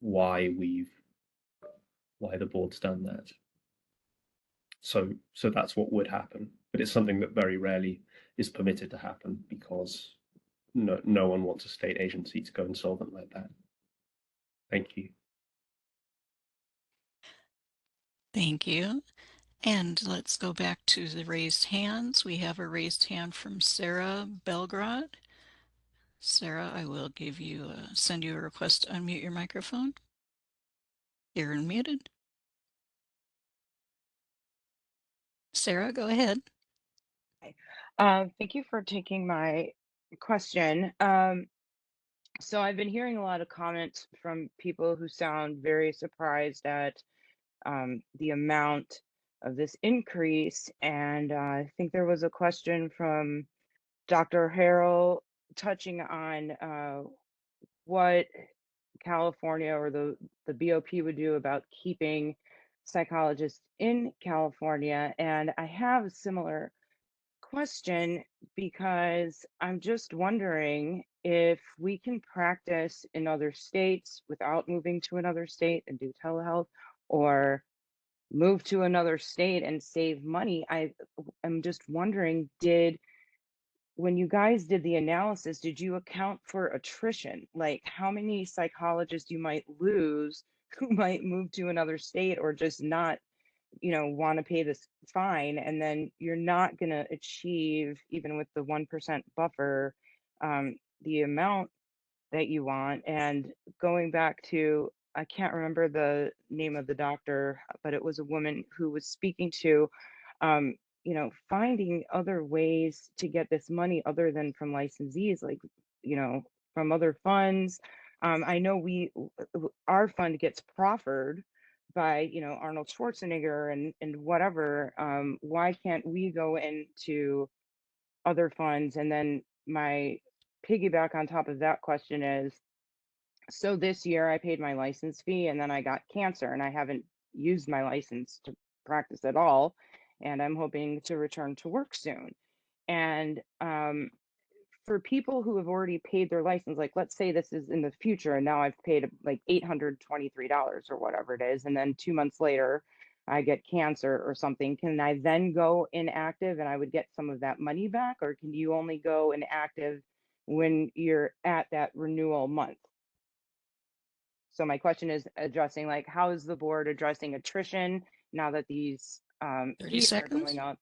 why the board's done that. So that's what would happen, but it's something that very rarely is permitted to happen because no one wants a state agency to go insolvent like that. Thank you. Thank you. And let's go back to the raised hands. We have a raised hand from Sarah Belgrade. Sarah, I will send you a request to unmute your microphone. You're unmuted. Sarah, go ahead. Thank you for taking my question. So I've been hearing a lot of comments from people who sound very surprised at the amount of this increase. And I think there was a question from Dr. Harrell touching on what California or the BOP would do about keeping psychologists in California. And I have a similar question because I'm just wondering if we can practice in other states without moving to another state and do telehealth, or move to another state and save money. I'm just wondering, when you guys did the analysis, did you account for attrition? Like how many psychologists you might lose who might move to another state or just not want to pay this fine, and then you're not going to achieve, even with the 1% buffer, the amount that you want. And going back to, I can't remember the name of the doctor, but it was a woman who was speaking to finding other ways to get this money other than from licensees, like, from other funds. I know our fund gets proffered by, Arnold Schwarzenegger and whatever. Why can't we go into other funds? And then my piggyback on top of that question is, so this year I paid my license fee and then I got cancer and I haven't used my license to practice at all. And I'm hoping to return to work soon. And for people who have already paid their license, like let's say this is in the future and now I've paid like $823 or whatever it is, and then 2 months later I get cancer or something, can I then go inactive and I would get some of that money back? Or can you only go inactive when you're at that renewal month? So my question is addressing, like, how is the board addressing attrition now that these 30 fees are seconds. going up?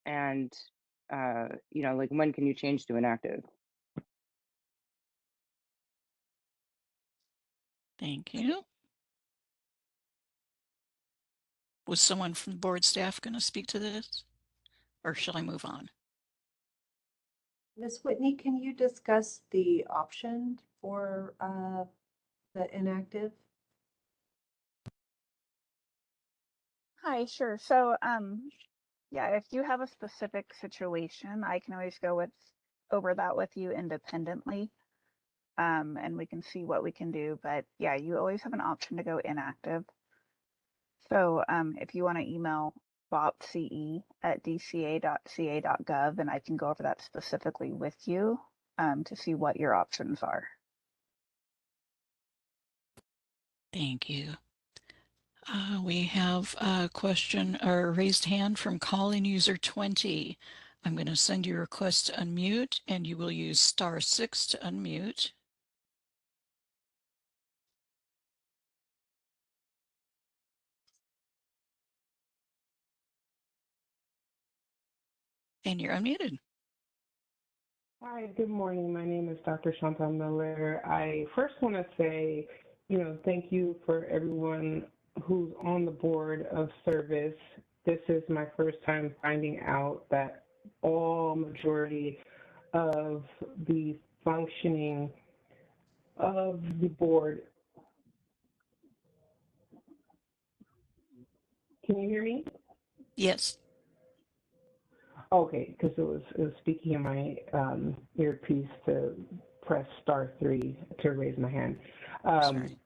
And like, when can you change to inactive? Thank you. Was someone from the board staff going to speak to this? Or shall I move on? Ms. Whitney, can you discuss the option for the inactive? Hi, sure. So, yeah, if you have a specific situation, I can always go over that with you independently, and we can see what we can do. But yeah, you always have an option to go inactive. So, if you want to email bopce@dca.ca.gov, and I can go over that specifically with you, to see what your options are. Thank you. We have a question or raised hand from call-in user 20. I'm going to send you a request to unmute, and you will use *6 to unmute. And you're unmuted. Hi, good morning. My name is Dr. Chantal Miller. I first want to say, thank you for everyone who's on the board of service. This is my first time finding out that majority of the functioning of the board. Can you hear me? Yes. Okay, because it was speaking in my earpiece to press *3 to raise my hand. Sorry.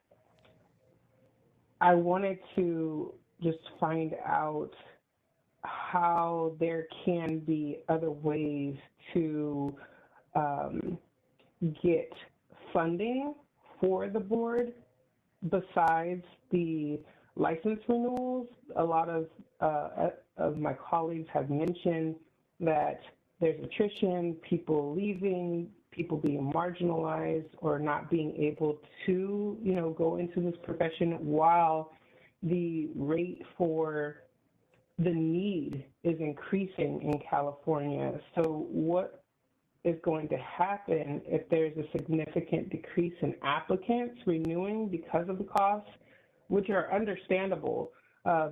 I wanted to just find out how there can be other ways to get funding for the board besides the license renewals. A lot of my colleagues have mentioned that there's attrition, people leaving, people being marginalized or not being able to, go into this profession while the rate for the need is increasing in California. So what is going to happen if there's a significant decrease in applicants renewing because of the costs, which are understandable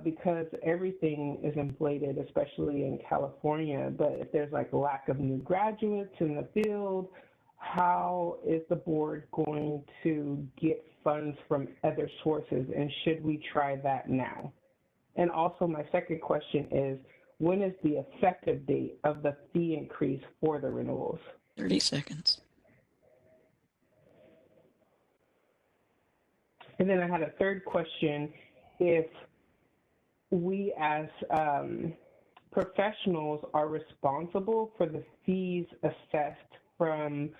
because everything is inflated, especially in California. But if there's like a lack of new graduates in the field, how is the board going to get funds from other sources? And should we try that now? And also my second question is, when is the effective date of the fee increase for the renewals? 30 seconds. And then I had a third question. If we as professionals are responsible for the fees assessed from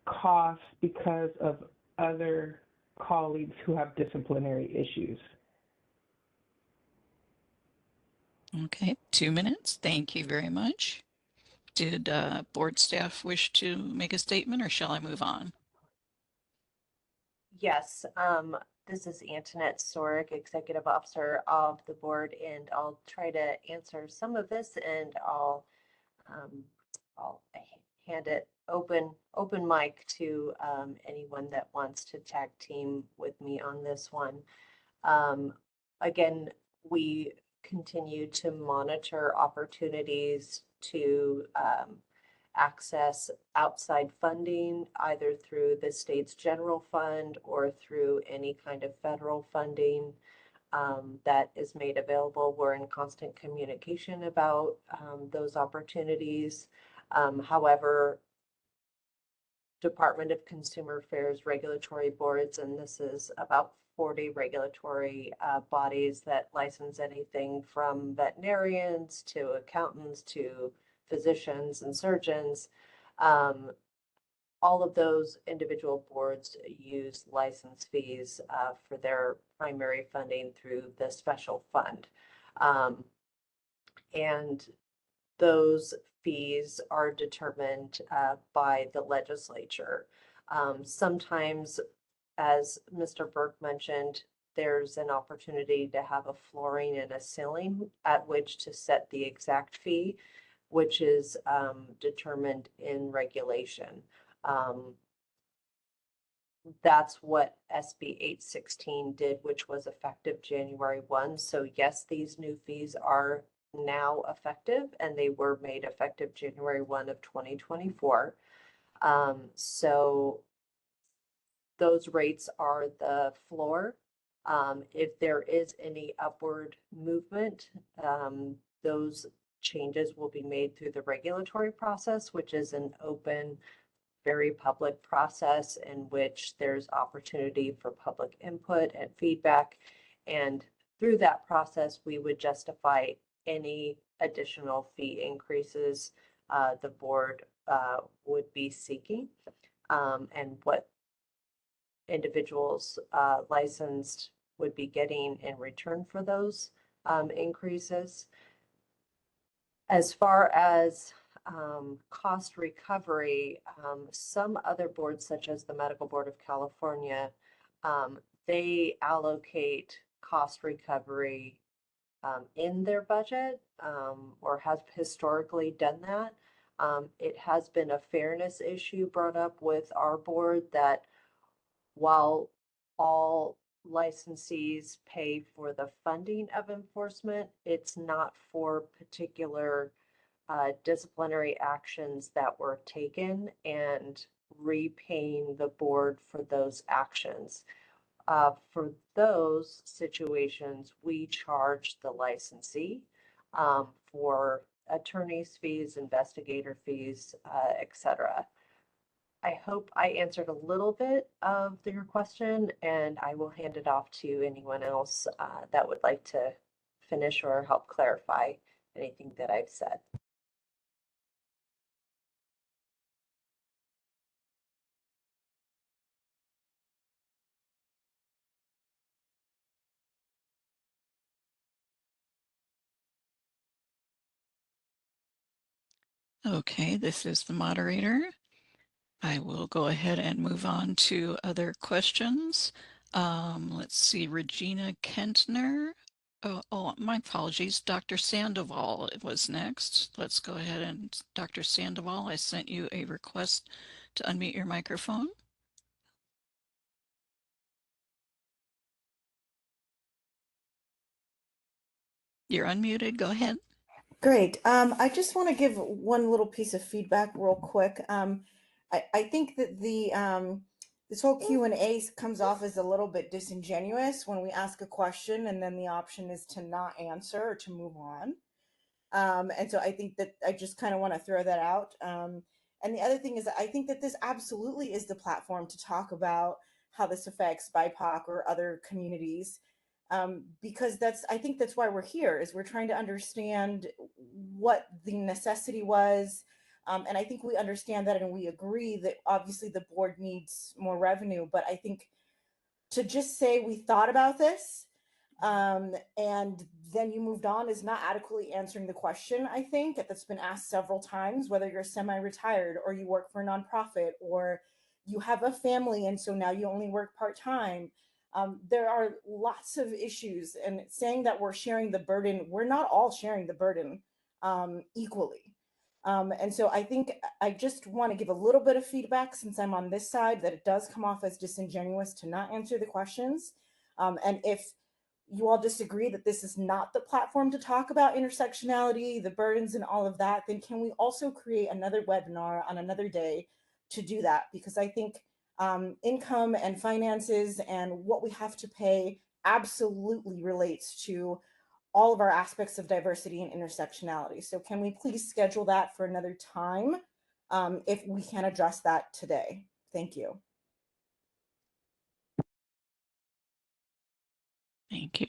costs because of other colleagues who have disciplinary issues. Okay, 2 minutes. Thank you very much. Did board staff wish to make a statement, or shall I move on? Yes, this is Antoinette Sorick, Executive Officer of the board, and I'll try to answer some of this, and I'll hand it open mic to anyone that wants to tag team with me on this one. Again, we continue to monitor opportunities to access outside funding, either through the state's general fund or through any kind of federal funding that is made available. We're in constant communication about those opportunities. However, Department of Consumer Affairs regulatory boards, and this is about 40 regulatory bodies that license anything from veterinarians to accountants to physicians and surgeons. All of those individual boards use license fees for their primary funding through the special fund. And those fees are determined by the legislature. Sometimes, as Mr. Burke mentioned, there's an opportunity to have a flooring and a ceiling at which to set the exact fee, which is determined in regulation. That's what SB 816 did, which was effective January 1. So yes, these new fees are now effective, and they were made effective January 1 of 2024. So those rates are the floor. If there is any upward movement, those changes will be made through the regulatory process, which is an open, very public process in which there's opportunity for public input and feedback. And through that process, we would justify any additional fee increases the board would be seeking, and what individuals licensed would be getting in return for those increases. As far as cost recovery, some other boards, such as the Medical Board of California, they allocate cost recovery in their budget, or has historically done that. It has been a fairness issue brought up with our board that while all licensees pay for the funding of enforcement, it's not for particular disciplinary actions that were taken and repaying the board for those actions. For those situations, we charge the licensee for attorney's fees, investigator fees, etc. I hope I answered a little bit of your question, and I will hand it off to anyone else that would like to finish or help clarify anything that I've said. Okay, this is the moderator. I will go ahead and move on to other questions. Let's see, Regina Kentner. Oh, my apologies. Dr. Sandoval was next. Let's go ahead and Dr. Sandoval, I sent you a request to unmute your microphone. You're unmuted. Go ahead. Great. I just want to give one little piece of feedback real quick. I think that this whole Q&A comes off as a little bit disingenuous when we ask a question and then the option is to not answer or to move on. And so I think that I just kind of want to throw that out. And the other thing is that I think that this absolutely is the platform to talk about how this affects BIPOC or other communities. Because I think that's why we're here, is we're trying to understand what the necessity was. And I think we understand that and we agree that obviously the board needs more revenue, but I think to just say we thought about this and then you moved on is not adequately answering the question, I think, that's been asked several times, whether you're semi-retired or you work for a nonprofit or you have a family and so now you only work part-time. There are lots of issues, and saying that we're sharing the burden, we're not all sharing the burden equally. And so I think I just want to give a little bit of feedback since I'm on this side that it does come off as disingenuous to not answer the questions. And if you all disagree that this is not the platform to talk about intersectionality, the burdens and all of that, then can we also create another webinar on another day to do that? Because I think income and finances and what we have to pay absolutely relates to all of our aspects of diversity and intersectionality. So can we please schedule that for another time if we can address that today? Thank you. Thank you.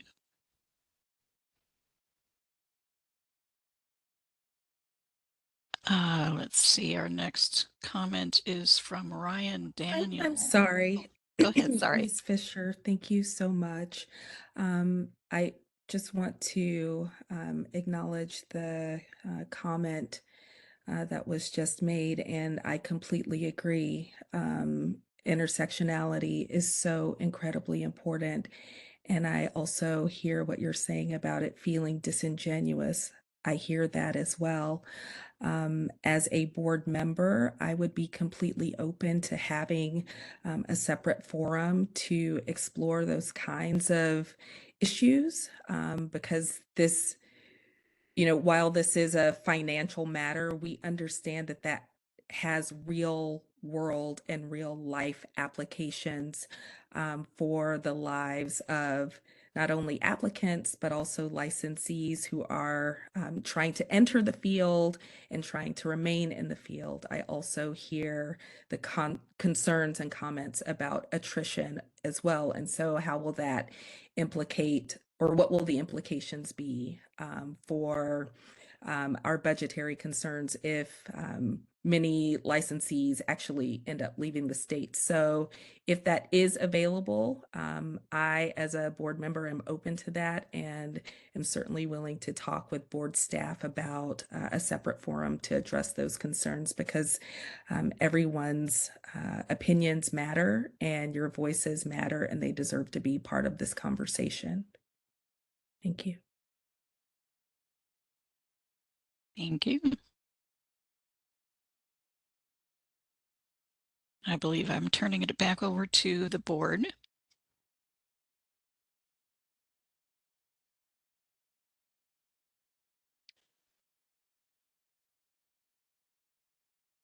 Let's see, our next comment is from Ryan Daniel. I'm sorry. Go ahead, sorry. Ms. Fisher, thank you so much. I just want to acknowledge the comment that was just made, and I completely agree. Intersectionality is so incredibly important. And I also hear what you're saying about it feeling disingenuous. I hear that as well. As a board member, I would be completely open to having a separate forum to explore those kinds of issues because this, while this is a financial matter, we understand that that has real world and real life applications for the lives of not only applicants, but also licensees who are trying to enter the field and trying to remain in the field. I also hear the concerns and comments about attrition as well. And so how will that implicate, or what will the implications be for our budgetary concerns if many licensees actually end up leaving the state? So if that is available, I, as a board member, am open to that and am certainly willing to talk with board staff about a separate forum to address those concerns, because everyone's opinions matter and your voices matter, and they deserve to be part of this conversation. Thank you. Thank you. I believe I'm turning it back over to the board.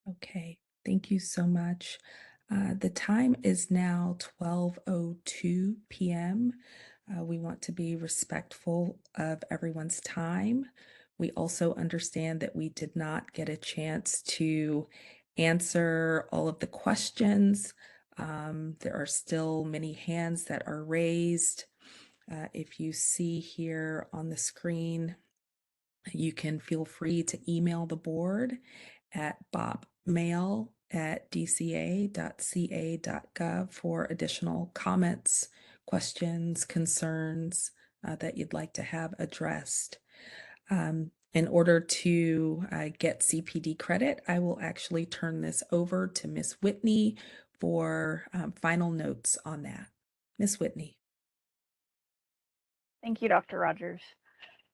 Okay, thank you so much. The time is now 12:02 p.m. We want to be respectful of everyone's time. We also understand that we did not get a chance to answer all of the questions. There are still many hands that are raised. If you see here on the screen, you can feel free to email the board at bobmail@dca.ca.gov for additional comments, questions, concerns that you'd like to have addressed. In order to get CPD credit, I will actually turn this over to Ms. Whitney for final notes on that. Ms. Whitney. Thank you, Dr. Rogers.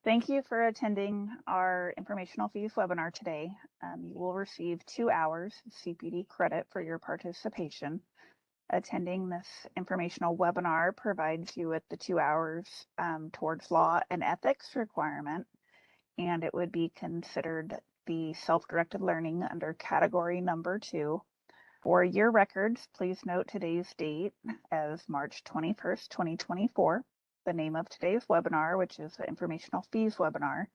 Thank you for attending our informational fees webinar today. You will receive 2 hours of CPD credit for your participation. Attending this informational webinar provides you with the 2 hours towards law and ethics requirement, and it would be considered the self-directed learning under category number 2. For your records, please note today's date as March 21st, 2024. The name of today's webinar, which is the informational fees webinar,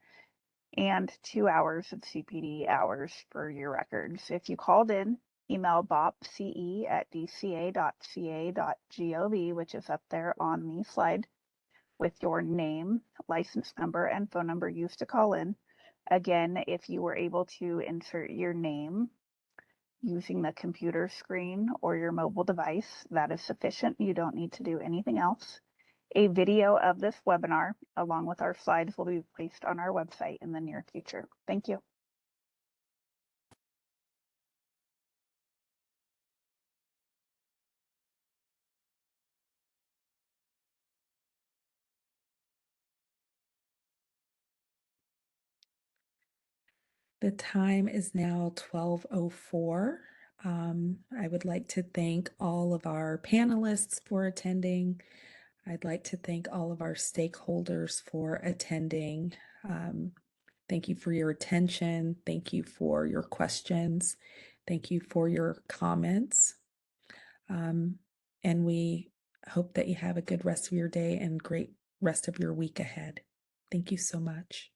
and 2 hours of CPD hours for your records. If you called in, email bopce@dca.ca.gov, which is up there on the slide, with your name, license number, and phone number used to call in. Again, if you were able to insert your name using the computer screen or your mobile device, that is sufficient. You don't need to do anything else. A video of this webinar, along with our slides, will be placed on our website in the near future. Thank you. The time is now 12:04. I would like to thank all of our panelists for attending. I'd like to thank all of our stakeholders for attending. Thank you for your attention. Thank you for your questions. Thank you for your comments. And we hope that you have a good rest of your day and great rest of your week ahead. Thank you so much.